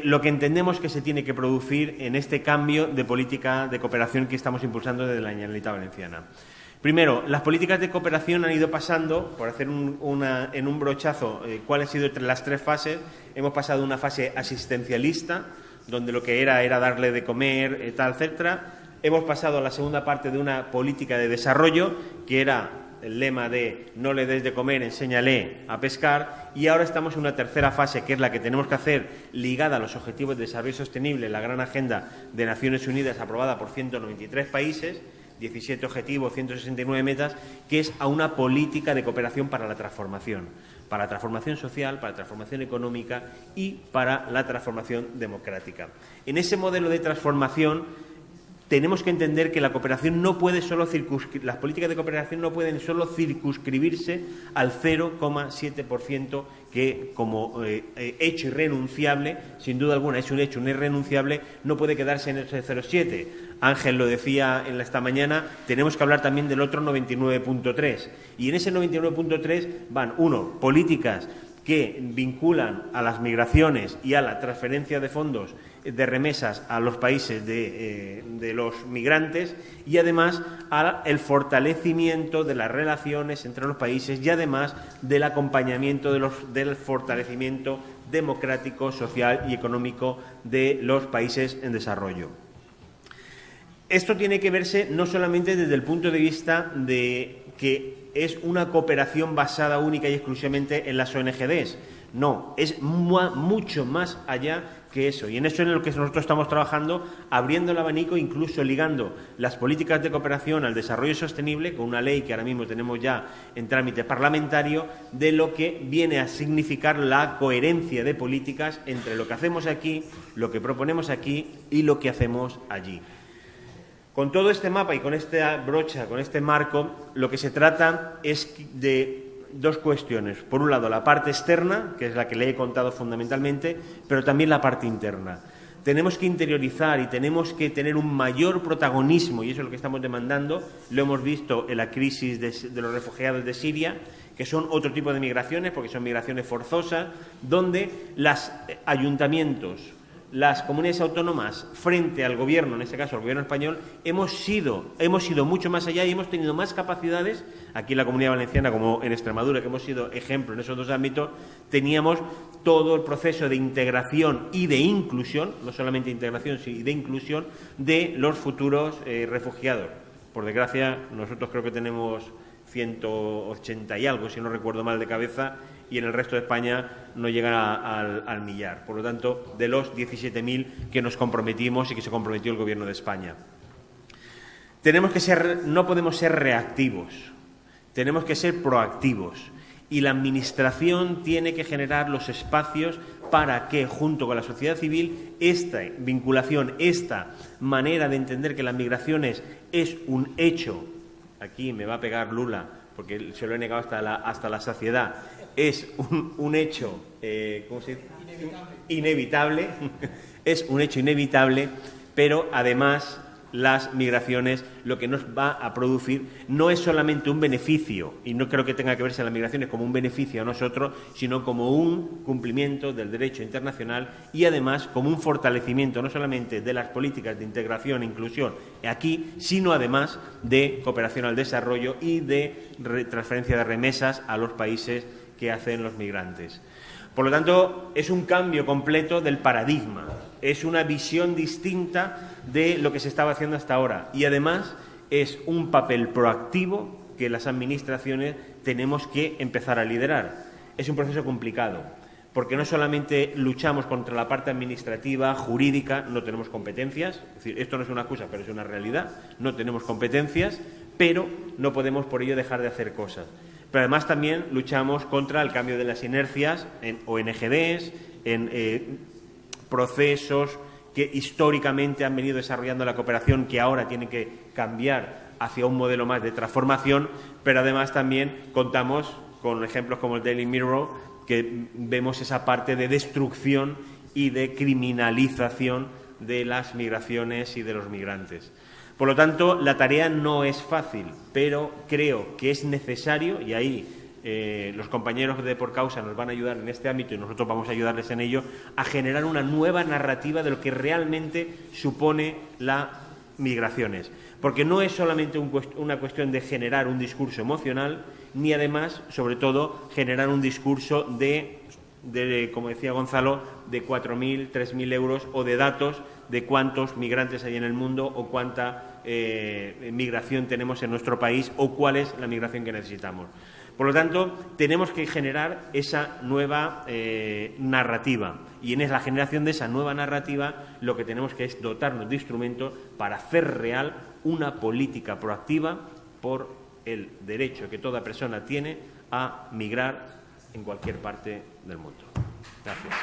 lo que entendemos que se tiene que producir en este cambio de política de cooperación que estamos impulsando desde la Generalitat Valenciana? Primero, las políticas de cooperación han ido pasando, por hacer en un brochazo cuáles han sido las tres fases. Hemos pasado de una fase asistencialista, donde lo que era darle de comer, etcétera. Hemos pasado a la segunda parte de una política de desarrollo, que era el lema de no le des de comer, enséñale a pescar, y ahora estamos en una tercera fase, que es la que tenemos que hacer ligada a los Objetivos de Desarrollo Sostenible, la gran agenda de Naciones Unidas aprobada por 193 países, 17 objetivos, 169 metas, que es a una política de cooperación para la transformación social, para la transformación económica y para la transformación democrática. En ese modelo de transformación tenemos que entender que la cooperación no puede solo las políticas de cooperación no pueden solo circunscribirse al 0,7% que, como hecho irrenunciable, sin duda alguna es un hecho irrenunciable, no puede quedarse en ese 0,7%. Ángel lo decía esta mañana, tenemos que hablar también del otro 99,3%. Y en ese 99,3% van, políticas que vinculan a las migraciones y a la transferencia de fondos de remesas a los países de los migrantes, y además al fortalecimiento de las relaciones entre los países y además del acompañamiento del fortalecimiento democrático, social y económico de los países en desarrollo. Esto tiene que verse no solamente desde el punto de vista de que es una cooperación basada única y exclusivamente en las ONGs. No, es mucho más allá, que eso. Y en eso es en lo que nosotros estamos trabajando, abriendo el abanico, incluso ligando las políticas de cooperación al desarrollo sostenible, con una ley que ahora mismo tenemos ya en trámite parlamentario, de lo que viene a significar la coherencia de políticas entre lo que hacemos aquí, lo que proponemos aquí y lo que hacemos allí. Con todo este mapa y con esta brocha, con este marco, lo que se trata es de dos cuestiones. Por un lado, la parte externa, que es la que le he contado fundamentalmente, pero también la parte interna. Tenemos que interiorizar y tenemos que tener un mayor protagonismo, y eso es lo que estamos demandando. Lo hemos visto en la crisis de los refugiados de Siria, que son otro tipo de migraciones, porque son migraciones forzosas, donde los ayuntamientos, las comunidades autónomas, frente al Gobierno, en este caso al Gobierno español, hemos ido mucho más allá y hemos tenido más capacidades. Aquí en la Comunidad Valenciana, como en Extremadura, que hemos sido ejemplo en esos dos ámbitos, teníamos todo el proceso de integración y de inclusión, no solamente integración, sino de inclusión de los futuros refugiados. Por desgracia, nosotros creo que tenemos 180 y algo, si no recuerdo mal de cabeza, y en el resto de España no llegan al millar. Por lo tanto, de los 17.000 que nos comprometimos y que se comprometió el Gobierno de España. No podemos ser reactivos, tenemos que ser proactivos. Y la Administración tiene que generar los espacios para que, junto con la sociedad civil, esta vinculación, esta manera de entender que las migraciones es un hecho. Aquí me va a pegar Lula, porque se lo he negado hasta la saciedad. Es un hecho, ¿cómo se dice? Inevitable. Es un hecho inevitable, pero además las migraciones lo que nos va a producir no es solamente un beneficio, y no creo que tenga que verse las migraciones como un beneficio a nosotros, sino como un cumplimiento del derecho internacional y además como un fortalecimiento no solamente de las políticas de integración e inclusión aquí, sino además de cooperación al desarrollo y de transferencia de remesas a los países que hacen los migrantes. Por lo tanto, es un cambio completo del paradigma, es una visión distinta de lo que se estaba haciendo hasta ahora y además es un papel proactivo que las administraciones tenemos que empezar a liderar. Es un proceso complicado, porque no solamente luchamos contra la parte administrativa, jurídica, no tenemos competencias, es decir, esto no es una excusa, pero es una realidad, no tenemos competencias, pero no podemos por ello dejar de hacer cosas. Pero además también luchamos contra el cambio de las inercias en ONGDs, en procesos que históricamente han venido desarrollando la cooperación, que ahora tienen que cambiar hacia un modelo más de transformación, pero además también contamos con ejemplos como el Daily Mirror, que vemos esa parte de destrucción y de criminalización de las migraciones y de los migrantes. Por lo tanto, la tarea no es fácil, pero creo que es necesario, y ahí los compañeros de Por Causa nos van a ayudar en este ámbito y nosotros vamos a ayudarles en ello, a generar una nueva narrativa de lo que realmente supone las migraciones. Porque no es solamente una cuestión de generar un discurso emocional, ni además, sobre todo, generar un discurso de como decía Gonzalo, de 4.000, 3.000 euros o de datos de cuántos migrantes hay en el mundo o cuánta migración tenemos en nuestro país o cuál es la migración que necesitamos. Por lo tanto, tenemos que generar esa nueva narrativa y en la generación de esa nueva narrativa lo que tenemos que es dotarnos de instrumentos para hacer real una política proactiva por el derecho que toda persona tiene a migrar en cualquier parte del mundo. Gracias.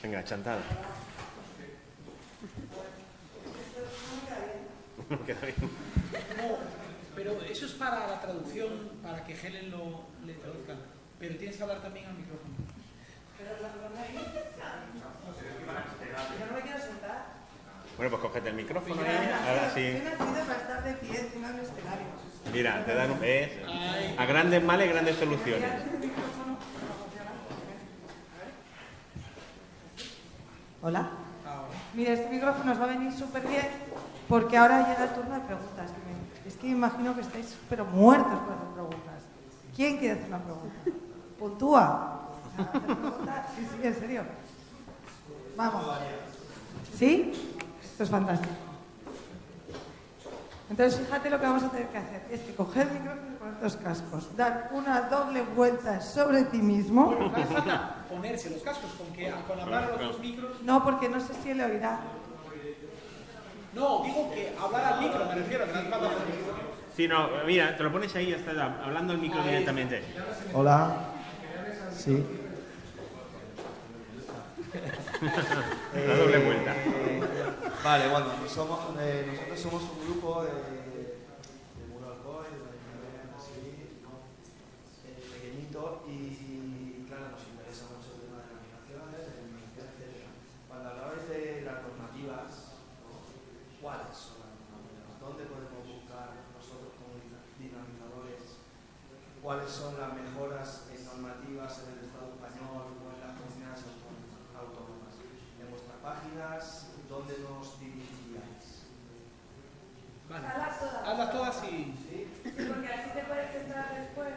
Venga, chantada. No queda bien. No, pero eso es para la traducción, para que Helen le traduzca. Pero tienes que hablar también al micrófono. Yo no me quiero sentar. Bueno, pues cógete el micrófono. Ahora sí. He nacido para estar de pie encima del escenario. Mira, te dan a grandes males, grandes soluciones. Hola. Mira, este micrófono os va a venir súper bien porque ahora llega el turno de preguntas. Es que me imagino que estáis pero muertos por hacer preguntas. ¿Quién quiere hacer una pregunta? Puntúa. Sí, en serio. Vamos. ¿Sí? Esto es fantástico. Entonces, fíjate lo que vamos a tener que hacer. Es que coger el micrófono y poner los cascos, dar una doble vuelta sobre ti mismo. Bueno, no hace falta ponerse los cascos, con hablar a los dos micros. No, porque no sé si él oirá. No, digo que hablar al micro, me refiero, que no hace falta ponerse. Sí, no, mira, te lo pones ahí y ya está hablando al micro directamente. Hola. Sí. La doble vuelta. Vale, bueno, nosotros somos un grupo de Mural Boy, así, pequeñito, y claro, nos interesa mucho el tema de las migraciones, de la inmigración, etc. Cuando hablabais de las normativas, ¿no? ¿Cuáles son las normativas? ¿Dónde podemos buscar nosotros como dinamizadores? ¿Cuáles son las mejoras normativas en el Estado español o en las comunidades autónomas? En vuestras páginas, ¿dónde nos dirigiríais? Vale. Hazlas todas y... Sí, porque así te puedes centrar después.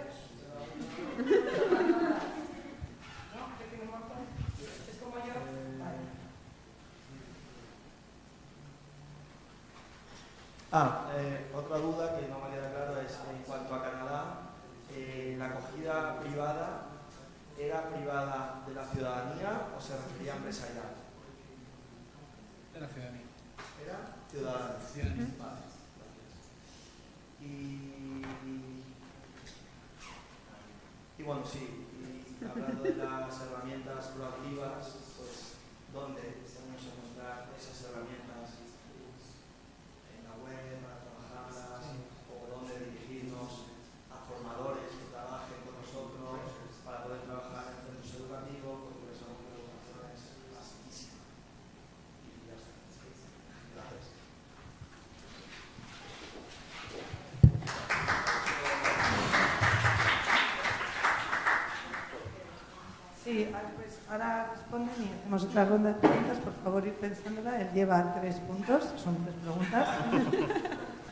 ¿No? Que tiene un montón. Es como yo. Vale. Otra duda que no me queda claro es en cuanto a Canadá, la acogida privada, ¿era privada de la ciudadanía o se refería a empresarial? De la ciudadanía. ¿Era ciudadana? Ciudadanía. Vale, gracias. Y bueno, sí, y hablando de las herramientas proactivas, pues, ¿dónde podemos encontrar esas herramientas? ¿En la web, para trabajarlas? ¿O dónde dirigirnos a formadores que trabajen con nosotros para poder trabajar en centros educativos? Porque eso la educación es basiquísima. Y ya está. Gracias. Sí, pues ahora responden y hacemos otra ronda de preguntas. Por favor, ir pensándola. Él lleva 3 puntos, son 3 preguntas.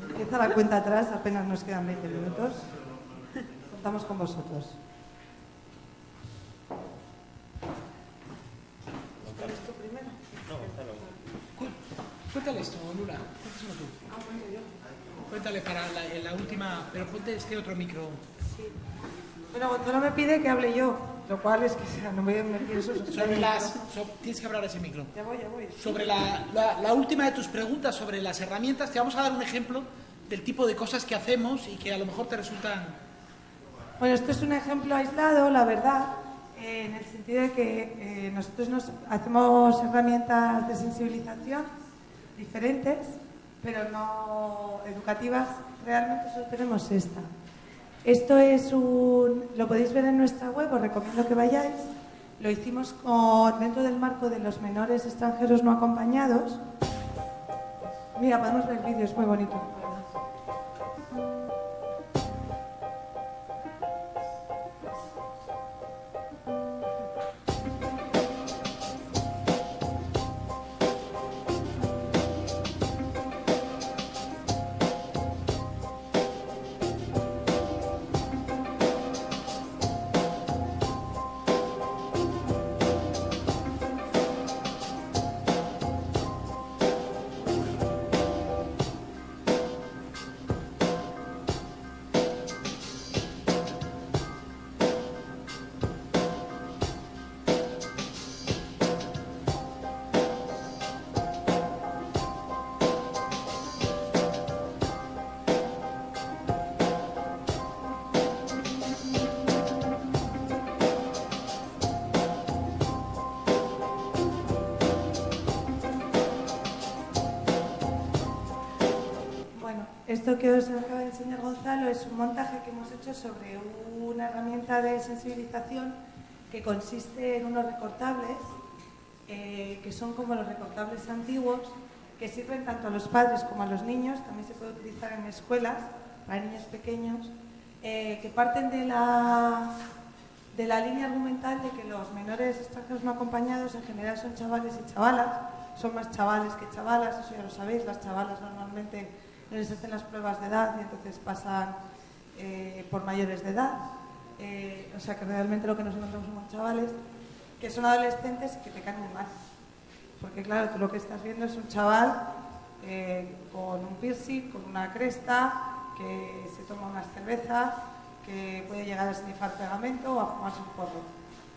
Empieza la cuenta atrás, apenas nos quedan 20 minutos. Contamos con vosotros. ¿Quieres tú primero? Cuéntale esto, Lula. Cuéntaselo tú. Cuéntale para la última, pero ponte este otro micro. Sí. Bueno, Gonzalo me pide que hable yo, lo cual es que no me pienso... Tienes que hablar a ese micro. Ya voy. Sobre la última de tus preguntas sobre las herramientas, te vamos a dar un ejemplo del tipo de cosas que hacemos y que a lo mejor te resultan... Bueno, esto es un ejemplo aislado, la verdad, en el sentido de que nosotros hacemos herramientas de sensibilización diferentes, pero no educativas. Realmente solo tenemos esta. Esto es lo podéis ver en nuestra web, os recomiendo que vayáis. Lo hicimos dentro del marco de los menores extranjeros no acompañados. Mira, podemos ver el vídeo, es muy bonito. Esto que os acaba de enseñar Gonzalo es un montaje que hemos hecho sobre una herramienta de sensibilización que consiste en unos recortables, que son como los recortables antiguos, que sirven tanto a los padres como a los niños, también se puede utilizar en escuelas para niños pequeños, que parten de la línea argumental de que los menores extranjeros no acompañados en general son chavales y chavalas, son más chavales que chavalas, eso ya lo sabéis, las chavalas normalmente no les hacen las pruebas de edad y entonces pasan por mayores de edad. O sea que realmente lo que nos encontramos son chavales que son adolescentes y que te caen muy mal. Porque claro, tú lo que estás viendo es un chaval con un piercing, con una cresta, que se toma unas cervezas, que puede llegar a snifar pegamento o a fumarse un porro.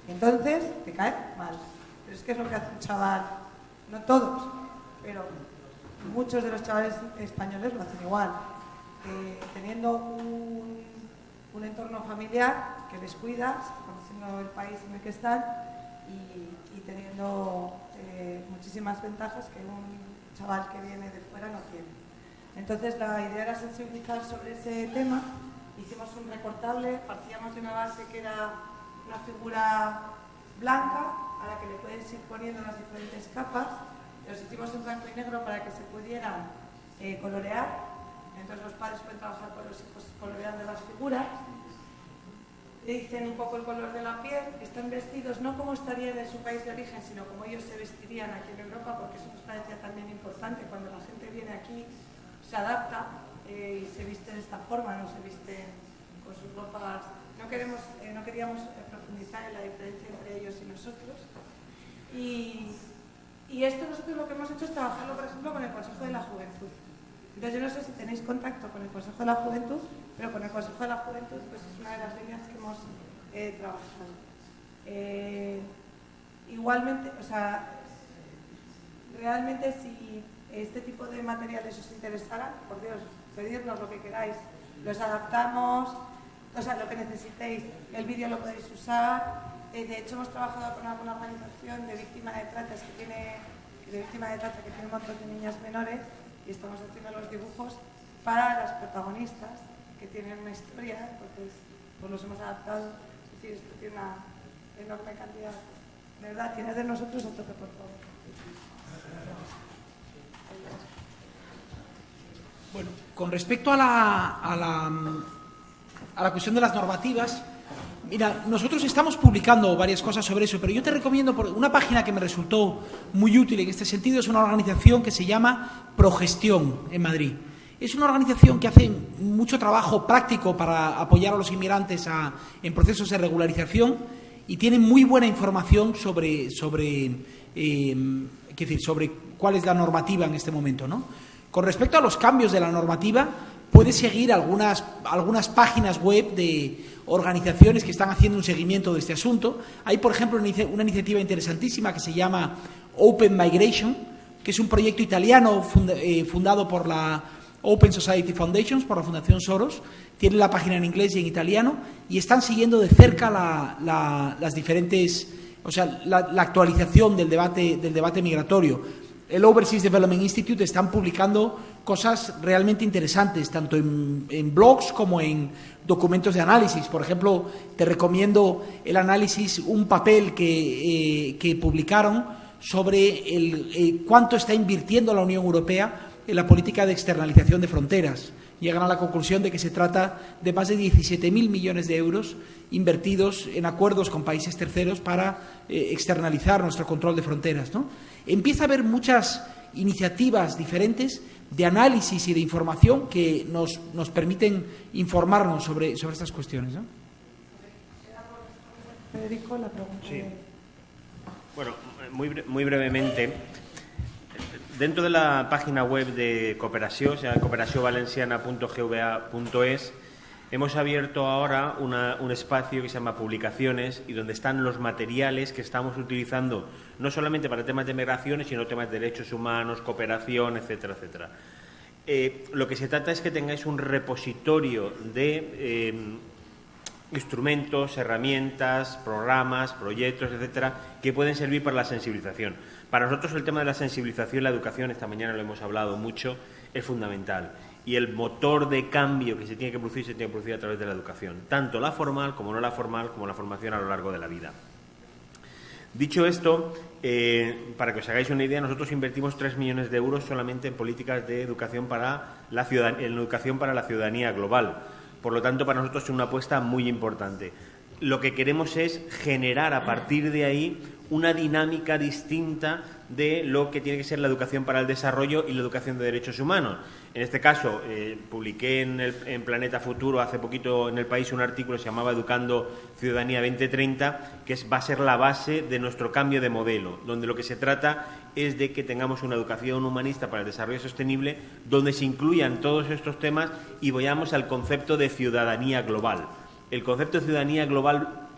Entonces, te cae mal. Pero es que es lo que hace un chaval, no todos, pero muchos de los chavales españoles lo hacen igual. Teniendo un entorno familiar que les cuida, conociendo el país en el que están y teniendo muchísimas ventajas que un chaval que viene de fuera no tiene. Entonces la idea era sensibilizar sobre ese tema. Hicimos un recortable, partíamos de una base que era una figura blanca a la que le puedes ir poniendo las diferentes capas. Los hicimos en blanco y negro para que se pudieran colorear. Entonces los padres pueden trabajar con los hijos coloreando las figuras. Dicen un poco el color de la piel, están vestidos no como estarían en su país de origen, sino como ellos se vestirían aquí en Europa, porque eso nos parecía también importante. Cuando la gente viene aquí, se adapta y se viste de esta forma, no se viste con sus ropas. No queríamos profundizar en la diferencia entre ellos y nosotros. Y esto nosotros lo que hemos hecho es trabajarlo, por ejemplo, con el Consejo de la Juventud. Entonces, yo no sé si tenéis contacto con el Consejo de la Juventud, pero con el Consejo de la Juventud pues es una de las líneas que hemos trabajado. Igualmente, o sea, realmente si este tipo de materiales os interesara, por Dios, pedirnos lo que queráis, los adaptamos, o sea, lo que necesitéis, el vídeo lo podéis usar. De hecho, hemos trabajado con alguna organización de víctimas de trata que tiene un montón de niñas menores, y estamos haciendo los dibujos para las protagonistas que tienen una historia, entonces pues los hemos adaptado. Es decir, esto tiene una enorme cantidad. De verdad, tiene de nosotros otro que por favor. Bueno, con respecto a la cuestión de las normativas, mira, nosotros estamos publicando varias cosas sobre eso, pero yo te recomiendo una página que me resultó muy útil en este sentido. Es una organización que se llama Progestión en Madrid. Es una organización que hace mucho trabajo práctico para apoyar a los inmigrantes en procesos de regularización y tiene muy buena información sobre cuál es la normativa en este momento, ¿no? Con respecto a los cambios de la normativa, puedes seguir algunas páginas web de organizaciones que están haciendo un seguimiento de este asunto. Hay, por ejemplo, una iniciativa interesantísima que se llama Open Migration, que es un proyecto italiano fundado por la Open Society Foundations, por la Fundación Soros. Tiene la página en inglés y en italiano y están siguiendo de cerca las diferentes, o sea, la actualización del debate migratorio. El Overseas Development Institute están publicando cosas realmente interesantes, tanto en blogs como en documentos de análisis. Por ejemplo, te recomiendo el análisis, un papel que publicaron sobre cuánto está invirtiendo la Unión Europea en la política de externalización de fronteras. Llegan a la conclusión de que se trata de más de 17.000 millones de euros invertidos en acuerdos con países terceros para externalizar nuestro control de fronteras, ¿no? Empieza a haber muchas iniciativas diferentes de análisis y de información que nos permiten informarnos sobre estas cuestiones, ¿no? Federico, la pregunta. Sí. Bueno, muy brevemente. Dentro de la página web de Cooperació, o sea, cooperaciovalenciana.gva.es, hemos abierto ahora un espacio que se llama Publicaciones y donde están los materiales que estamos utilizando, no solamente para temas de migraciones, sino temas de derechos humanos, cooperación, etcétera, etcétera. Lo que se trata es que tengáis un repositorio de instrumentos, herramientas, programas, proyectos, etcétera, que pueden servir para la sensibilización. Para nosotros el tema de la sensibilización y la educación, esta mañana lo hemos hablado mucho, es fundamental. Y el motor de cambio que se tiene que producir a través de la educación, tanto la formal como no la formal, como la formación a lo largo de la vida. Dicho esto, para que os hagáis una idea, nosotros invertimos 3 millones de euros solamente en políticas de educación para la ciudadanía global. Por lo tanto, para nosotros es una apuesta muy importante. Lo que queremos es generar a partir de ahí una dinámica distinta de lo que tiene que ser la educación para el desarrollo y la educación de derechos humanos. En este caso, publiqué en Planeta Futuro hace poquito en El País un artículo que se llamaba Educando Ciudadanía 2030, que va a ser la base de nuestro cambio de modelo, donde lo que se trata es de que tengamos una educación humanista para el desarrollo sostenible, donde se incluyan todos estos temas y vayamos al concepto de ciudadanía global. El concepto de ciudadanía global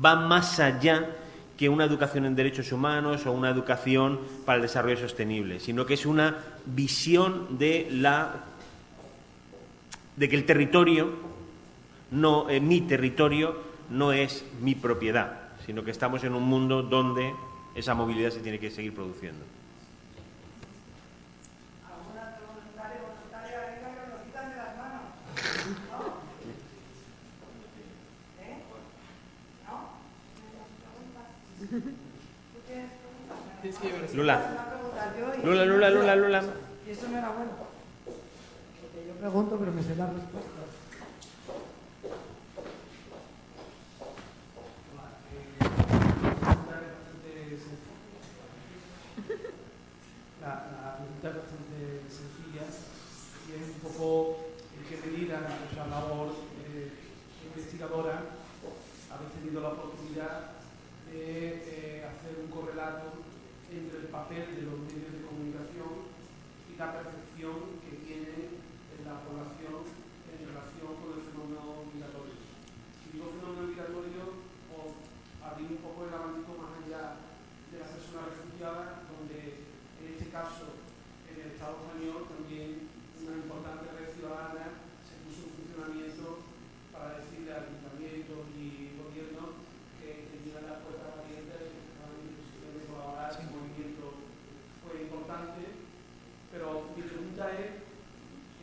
va más allá que una educación en derechos humanos o una educación para el desarrollo sostenible, sino que es una visión de que el territorio, mi territorio, no es mi propiedad, sino que estamos en un mundo donde esa movilidad se tiene que seguir produciendo. Lula. Y eso no era bueno. Porque yo pregunto, pero me sé la respuesta. La pregunta es bastante sencilla y es un poco en qué medida en vuestra labor investigadora habéis tenido la oportunidad de hacer un correlato entre el papel de los medios de comunicación y la percepción que tiene la población en relación con el fenómeno migratorio. Si digo fenómeno migratorio, os abrir un poco el abanico más allá de las personas refugiadas, donde en este caso en el Estado español también una importante red ciudadana se puso en funcionamiento para decirle a ayuntamientos y gobiernos que tenían las puertas abiertas y que estaban en disposición de colaborar. Ese movimiento fue importante, pero mi pregunta es,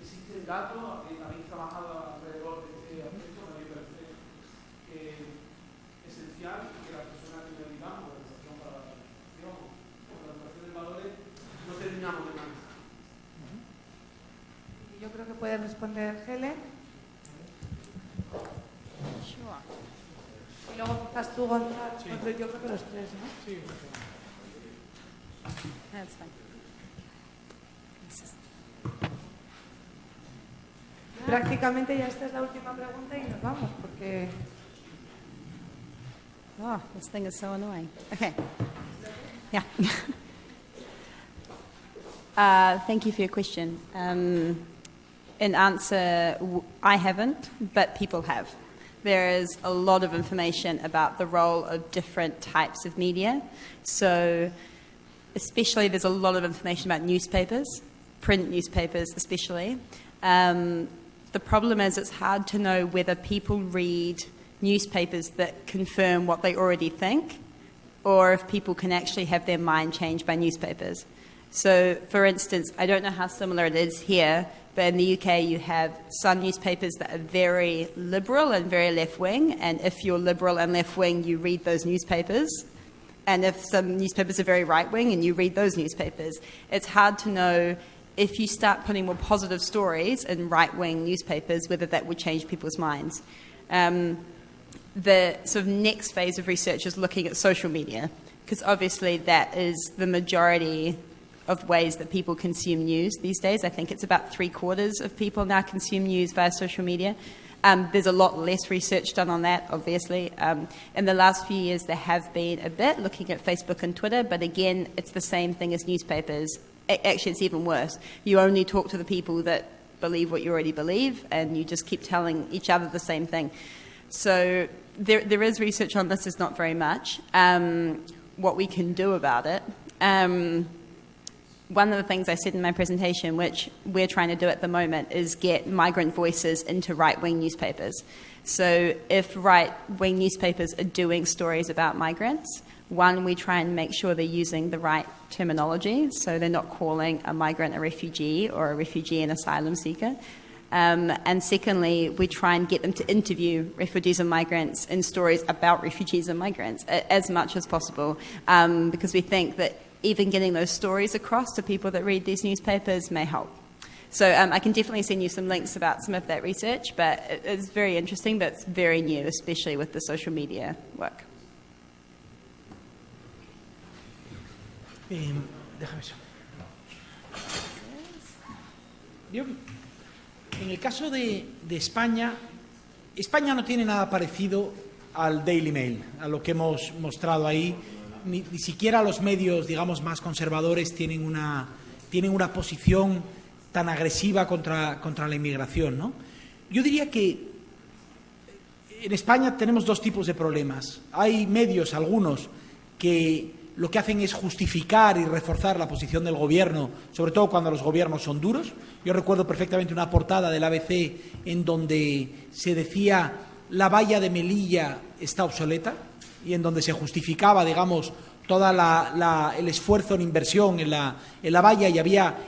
¿existen datos? ¿Habéis trabajado alrededor de este aspecto? A mí me parece esencial que las personas que dedicamos a la educación para la educación o la educación de valores no terminamos de manejar. Yo creo que puede responder Helen. Sure. Y luego quizás tú, Gonzalo. Sí. Yo creo que los tres, ¿no? Sí. That's fine. Prácticamente ya esta es la última pregunta y nos vamos, porque... Oh, this thing is so annoying. Okay. Yeah. Thank you for your question. In answer, I haven't, but people have. There is a lot of information about the role of different types of media. So, especially, there's a lot of information about newspapers, print newspapers especially. The problem is it's hard to know whether people read newspapers that confirm what they already think, or if people can actually have their mind changed by newspapers. So, for instance, I don't know how similar it is here, but in the UK you have some newspapers that are very liberal and very left-wing, and if you're liberal and left-wing, you read those newspapers. And if some newspapers are very right-wing and you read those newspapers, it's hard to know if you start putting more positive stories in right-wing newspapers, whether that would change people's minds. The sort of next phase of research is looking at social media, because obviously that is the majority of ways that people consume news these days. I think it's about 3/4 of people now consume news via social media. There's a lot less research done on that, obviously. In the last few years, there have been a bit looking at Facebook and Twitter, but again, it's the same thing as newspapers. Actually, it's even worse. You only talk to the people that believe what you already believe, and you just keep telling each other the same thing. So there is research on this, is not very much. What we can do about it. One of the things I said in my presentation, which we're trying to do at the moment, is get migrant voices into right-wing newspapers. So if right-wing newspapers are doing stories about migrants, one, we try and make sure they're using the right terminology, so they're not calling a migrant a refugee or a refugee an asylum seeker. And secondly, we try and get them to interview refugees and migrants in stories about refugees and migrants as much as possible, because we think that even getting those stories across to people that read these newspapers may help. So I can definitely send you some links about some of that research, but it's very interesting, but it's very new, especially with the social media work. Déjame eso. En el caso de España, España no tiene nada parecido al Daily Mail, a lo que hemos mostrado ahí. Ni siquiera los medios, digamos, más conservadores tienen una posición tan agresiva contra la inmigración, ¿no? Yo diría que en España tenemos dos tipos de problemas. Hay medios, algunos, que lo que hacen es justificar y reforzar la posición del gobierno, sobre todo cuando los gobiernos son duros. Yo recuerdo perfectamente una portada del ABC en donde se decía la valla de Melilla está obsoleta y en donde se justificaba, digamos, todo el esfuerzo en inversión en la valla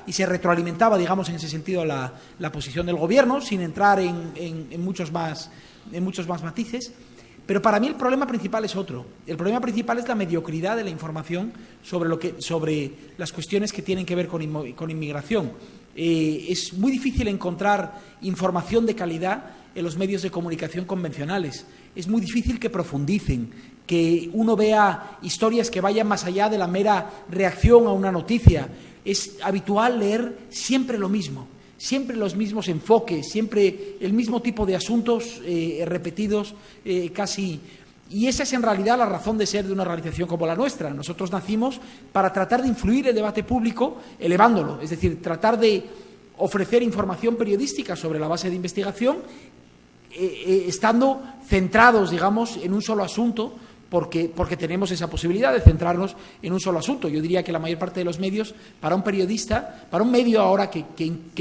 y se retroalimentaba, digamos, en ese sentido la posición del gobierno, sin entrar en muchos más matices. Pero para mí el problema principal es otro. El problema principal es la mediocridad de la información sobre las cuestiones que tienen que ver con inmigración. Es muy difícil encontrar información de calidad en los medios de comunicación convencionales. Es muy difícil que profundicen, que uno vea historias que vayan más allá de la mera reacción a una noticia. Es habitual leer siempre lo mismo, siempre los mismos enfoques, siempre el mismo tipo de asuntos repetidos casi. Y esa es en realidad la razón de ser de una organización como la nuestra. Nosotros nacimos para tratar de influir el debate público elevándolo, es decir, tratar de ofrecer información periodística sobre la base de investigación estando centrados, digamos, en un solo asunto, porque tenemos esa posibilidad de centrarnos en un solo asunto. Yo diría que la mayor parte de los medios, para un periodista, para un medio ahora que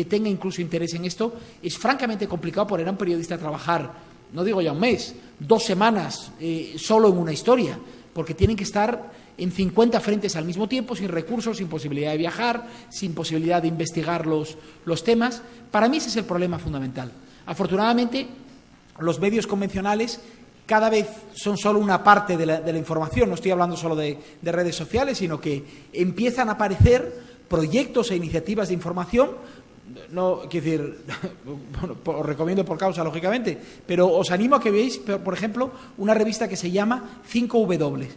tenga incluso interés en esto, es francamente complicado poner a un periodista a trabajar, no digo ya un mes, 2 semanas solo en una historia, porque tienen que estar en 50 frentes al mismo tiempo, sin recursos, sin posibilidad de viajar, sin posibilidad de investigar los temas. Para mí ese es el problema fundamental. Afortunadamente, los medios convencionales cada vez son solo una parte de la información. No estoy hablando solo de redes sociales, sino que empiezan a aparecer proyectos e iniciativas de información. No, quiero decir, bueno, os recomiendo por causa, lógicamente, pero os animo a que veáis, por ejemplo, una revista que se llama 5W.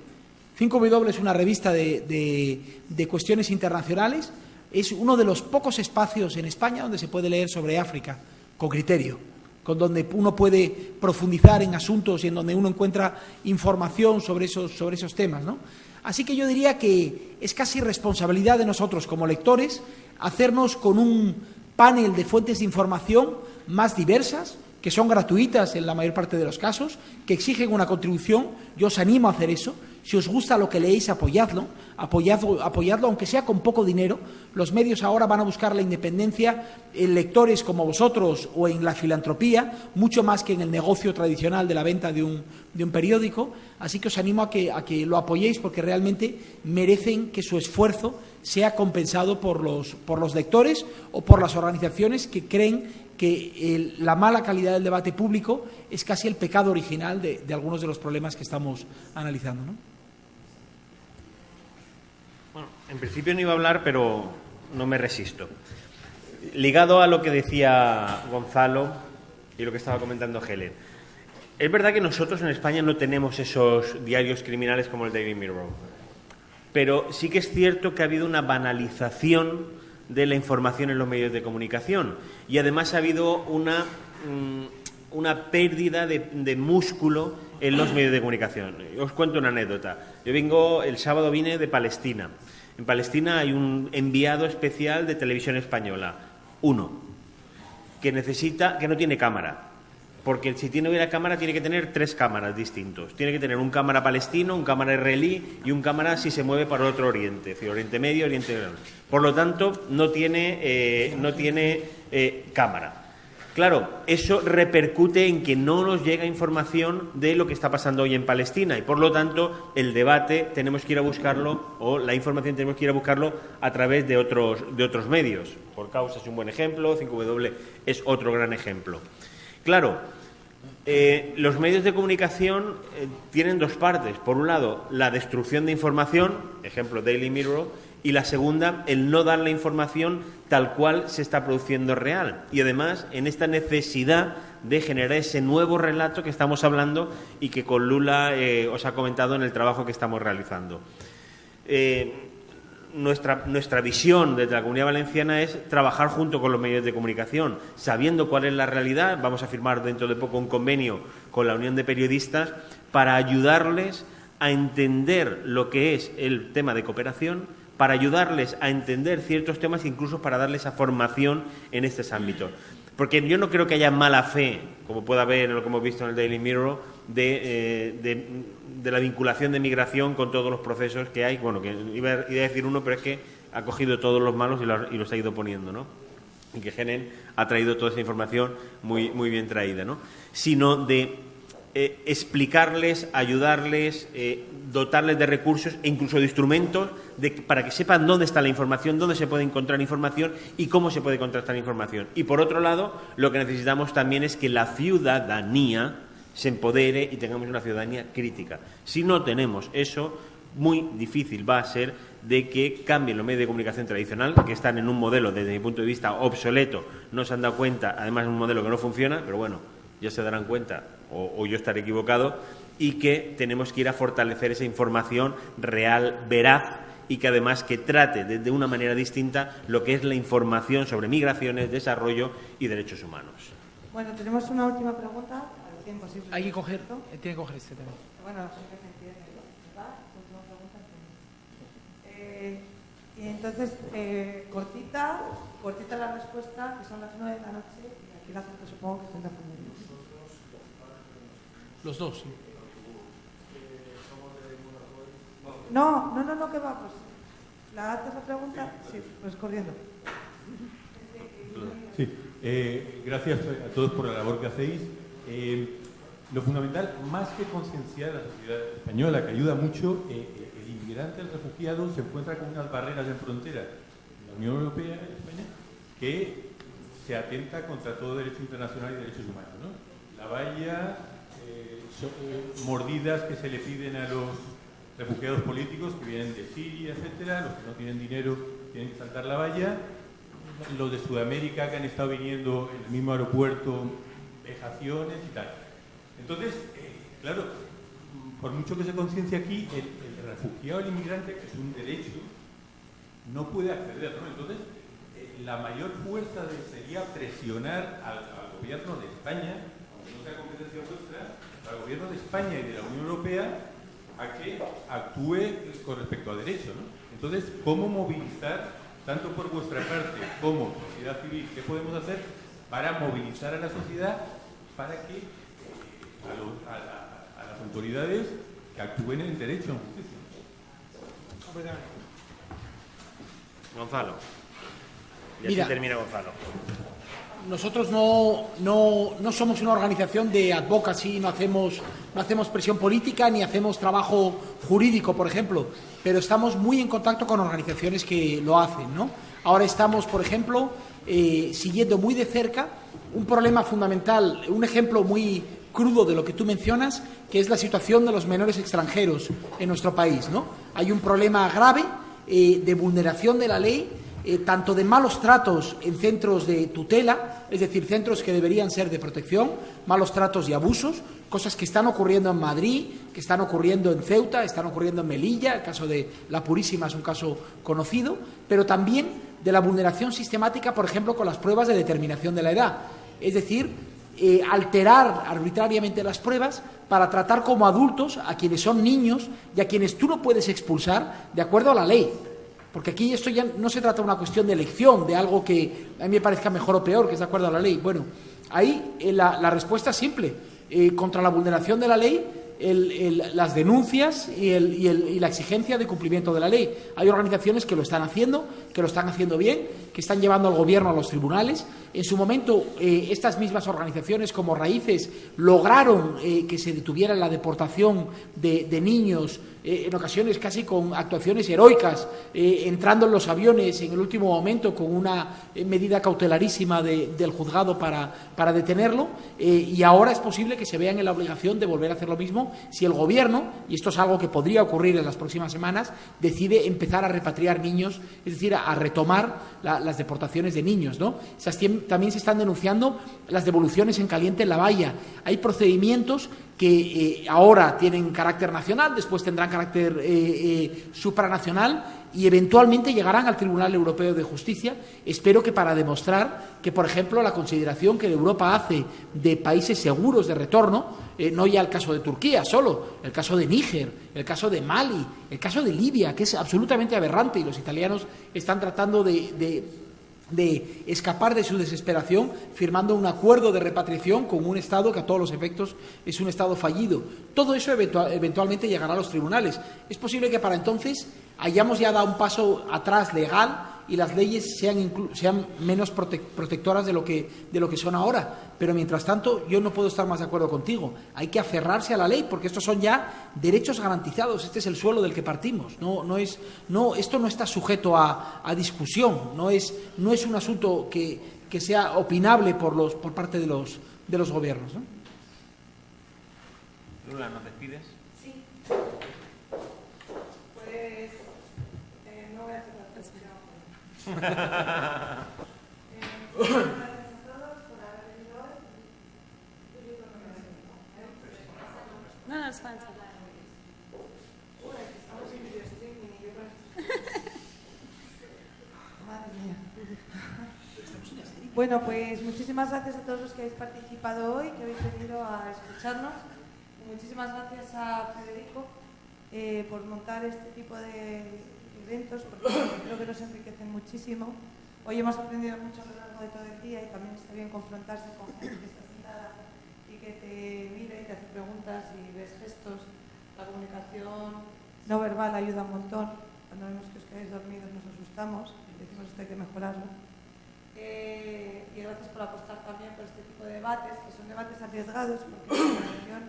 5W es una revista de cuestiones internacionales. Es uno de los pocos espacios en España donde se puede leer sobre África con criterio, con donde uno puede profundizar en asuntos y en donde uno encuentra información sobre esos temas, ¿no? Así que yo diría que es casi responsabilidad de nosotros como lectores hacernos con un panel de fuentes de información más diversas, que son gratuitas en la mayor parte de los casos, que exigen una contribución. Yo os animo a hacer eso. Si os gusta lo que leéis, apoyadlo, aunque sea con poco dinero. Los medios ahora van a buscar la independencia en lectores como vosotros o en la filantropía, mucho más que en el negocio tradicional de la venta de un periódico. Así que os animo a que lo apoyéis, porque realmente merecen que su esfuerzo sea compensado por los lectores o por las organizaciones que creen que la mala calidad del debate público es casi el pecado original de algunos de los problemas que estamos analizando, ¿no? Bueno, en principio no iba a hablar, pero no me resisto. Ligado a lo que decía Gonzalo y lo que estaba comentando Helen, es verdad que nosotros en España no tenemos esos diarios criminales como el Daily Mirror, pero sí que es cierto que ha habido una banalización de la información en los medios de comunicación y además ha habido una pérdida de músculo en los medios de comunicación. Os cuento una anécdota. El sábado vine de Palestina. En Palestina hay un enviado especial de Televisión Española, que no tiene cámara. Porque si hubiera cámara, tiene que tener 3 cámaras distintos. Tiene que tener un cámara palestino, un cámara israelí y un cámara si se mueve para otro oriente, es decir, Oriente Medio, Oriente Medio. Por lo tanto, no tiene cámara. Claro, eso repercute en que no nos llega información de lo que está pasando hoy en Palestina y, por lo tanto, el debate tenemos que ir a buscarlo, o la información tenemos que ir a buscarlo a través de otros medios. Por Causa es un buen ejemplo, 5W es otro gran ejemplo. Claro, los medios de comunicación tienen 2 partes. Por un lado, la destrucción de información, ejemplo Daily Mirror, y la segunda, el no dar la información tal cual se está produciendo real. Y además, en esta necesidad de generar ese nuevo relato que estamos hablando y que con Lula os ha comentado en el trabajo que estamos realizando. nuestra visión desde la Comunidad Valenciana es trabajar junto con los medios de comunicación, sabiendo cuál es la realidad. Vamos a firmar dentro de poco un convenio con la Unión de Periodistas para ayudarles a entender lo que es el tema de cooperación, para ayudarles a entender ciertos temas, incluso para darles esa formación en estos ámbitos. Porque yo no creo que haya mala fe, como puede haber, lo que hemos visto en el Daily Mirror, de la vinculación de migración con todos los procesos que hay. Bueno, que iba a decir uno, pero es que ha cogido todos los malos y los ha ido poniendo, ¿no? Y que Helen ha traído toda esa información muy, muy bien traída, ¿no? Sino de explicarles, ayudarles, dotarles de recursos e incluso de instrumentos para que sepan dónde está la información, dónde se puede encontrar información y cómo se puede contrastar información. Y por otro lado, lo que necesitamos también es que la ciudadanía se empodere y tengamos una ciudadanía crítica. Si no tenemos eso, muy difícil va a ser de que cambien los medios de comunicación tradicional, que están en un modelo, desde mi punto de vista, obsoleto. No se han dado cuenta, además es un modelo que no funciona, pero bueno, ya se darán cuenta, o yo estaré equivocado, y que tenemos que ir a fortalecer esa información real, veraz, y que además que trate de una manera distinta lo que es la información sobre migraciones, desarrollo y derechos humanos. Bueno, tenemos una última pregunta. Imposible. Hay que coger, tiene que coger este tema. Bueno, siempre se entiende, ¿verdad? Última pregunta. Y entonces, cortita la respuesta, que son las 9 de la noche, y aquí la gente supongo que están de acuerdo. Los dos, sí. No, que va, pues. ¿La haces la pregunta? Sí, pues corriendo. Sí, gracias a todos por la labor que hacéis. Lo fundamental, más que concienciar a la sociedad española, que ayuda mucho, el inmigrante, el refugiado, se encuentra con unas barreras en frontera en la Unión Europea, en España, que se atenta contra todo derecho internacional y derechos humanos, ¿no? La valla, mordidas que se le piden a los refugiados políticos que vienen de Siria, etcétera, los que no tienen dinero tienen que saltar la valla, los de Sudamérica que han estado viniendo en el mismo aeropuerto, vejaciones y tal. Entonces, claro, por mucho que se conciencie aquí, el refugiado, el inmigrante, que es un derecho, no puede acceder, ¿no? Entonces, la mayor fuerza sería presionar al gobierno de España, aunque no sea competencia vuestra, al gobierno de España y de la Unión Europea a que actúe con respecto a derecho, ¿no? Entonces, ¿cómo movilizar, tanto por vuestra parte como sociedad civil, qué podemos hacer para movilizar a la sociedad para que a las autoridades que actúen en derecho, en justicia? Gonzalo. Y Mira, así termina Gonzalo. Nosotros no somos una organización de advocacy, no hacemos presión política ni hacemos trabajo jurídico, por ejemplo, pero estamos muy en contacto con organizaciones que lo hacen, ¿no? Ahora estamos, por ejemplo, siguiendo muy de cerca un problema fundamental, un ejemplo muy crudo de lo que tú mencionas, que es la situación de los menores extranjeros en nuestro país, ¿no? Hay un problema grave de vulneración de la ley, tanto de malos tratos en centros de tutela, es decir, centros que deberían ser de protección, malos tratos y abusos, cosas que están ocurriendo en Madrid, que están ocurriendo en Ceuta, están ocurriendo en Melilla, el caso de La Purísima es un caso conocido, pero también de la vulneración sistemática, por ejemplo, con las pruebas de determinación de la edad, es decir, alterar arbitrariamente las pruebas para tratar como adultos a quienes son niños y a quienes tú no puedes expulsar de acuerdo a la ley. Porque aquí esto ya no se trata de una cuestión de elección, de algo que a mí me parezca mejor o peor, que es de acuerdo a la ley. Bueno, ahí la respuesta es simple. Contra la vulneración de la ley, las denuncias y la exigencia de cumplimiento de la ley. Hay organizaciones que lo están haciendo bien, que están llevando al gobierno a los tribunales. En su momento, estas mismas organizaciones como Raíces lograron que se detuviera la deportación de niños, en ocasiones casi con actuaciones heroicas, entrando en los aviones en el último momento con una medida cautelarísima del juzgado para detenerlo, y ahora es posible que se vean en la obligación de volver a hacer lo mismo si el gobierno, y esto es algo que podría ocurrir en las próximas semanas, decide empezar a repatriar niños, es decir, a retomar las deportaciones de niños, ¿no? También se están denunciando las devoluciones en caliente en la valla. Hay procedimientos que ahora tienen carácter nacional, después tendrán carácter supranacional y eventualmente llegarán al Tribunal Europeo de Justicia. Espero que para demostrar que, por ejemplo, la consideración que Europa hace de países seguros de retorno, no ya el caso de Turquía solo, el caso de Níger, el caso de Mali, el caso de Libia, que es absolutamente aberrante y los italianos están tratando de escapar de su desesperación firmando un acuerdo de repatriación con un Estado que a todos los efectos es un Estado fallido. Todo eso eventualmente llegará a los tribunales. Es posible que para entonces hayamos ya dado un paso atrás legal y las leyes sean menos protectoras de lo que son ahora. Pero mientras tanto, yo no puedo estar más de acuerdo contigo. Hay que aferrarse a la ley porque estos son ya derechos garantizados. Este es el suelo del que partimos. Esto no está sujeto a discusión. No es un asunto que sea opinable por parte de los gobiernos, ¿no? Lula, ¿nos despides? Sí. Pues no voy a hacer la presentación. Gracias a todos por haber venido hoy. No, it's fine. Estamos en video streaming y yo Madre mía. Bueno, pues muchísimas gracias a todos los que habéis participado hoy, que habéis venido a escucharnos. Y muchísimas gracias a Federico por montar este tipo de eventos, porque creo que nos enriquecen muchísimo. Hoy hemos aprendido mucho a lo largo de todo el día y también está bien confrontarse con gente que está sentada y que te mira y te hace preguntas y ves gestos. La comunicación no verbal ayuda un montón. Cuando vemos que os quedáis dormidos nos asustamos y decimos esto hay que mejorarlo. Y gracias por apostar también por este tipo de debates, que son debates arriesgados, porque la comunicación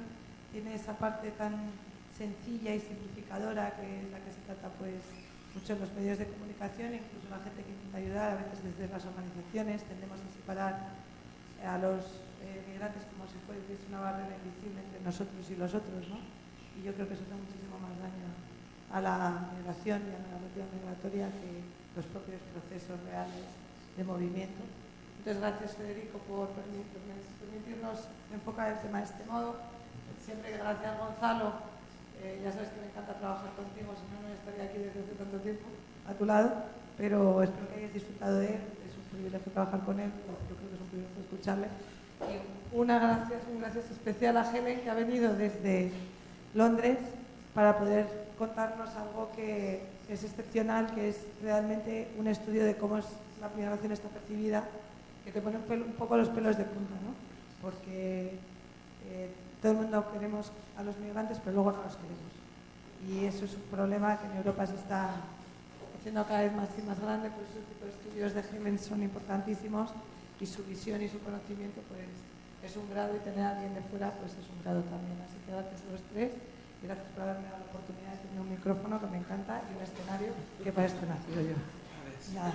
tiene esa parte tan sencilla y simplificadora que es la que se trata pues mucho en los medios de comunicación, incluso la gente que intenta ayudar, a veces desde las organizaciones tendemos a separar a los migrantes como si fuese una barrera invisible entre nosotros y los otros, ¿no? Y yo creo que eso hace muchísimo más daño a la migración y a la narrativa migratoria que los propios procesos reales de movimiento. Entonces, gracias Federico por permitirnos enfocar el tema de este modo. Siempre gracias Gonzalo, ya sabes que me encanta trabajar contigo, si no, no estaría aquí desde hace tanto tiempo a tu lado, pero espero que hayas disfrutado de él, es un privilegio trabajar con él, yo creo que es un privilegio escucharle. Y un gracias especial a Helen, que ha venido desde Londres para poder contarnos algo que es excepcional, que es realmente un estudio de cómo la migración está percibida, que te pone un poco los pelos de punta, ¿no? Porque todo el mundo queremos a los migrantes, pero luego no los queremos. Y eso es un problema que en Europa se está haciendo cada vez más y más grande, por eso este tipo de estudios de Helen son importantísimos y su visión y su conocimiento pues es un grado, y tener a alguien de fuera pues es un grado también. Así que gracias a los tres y gracias por haberme dado la oportunidad de tener un micrófono que me encanta y un escenario que para esto he nacido yo. Nada.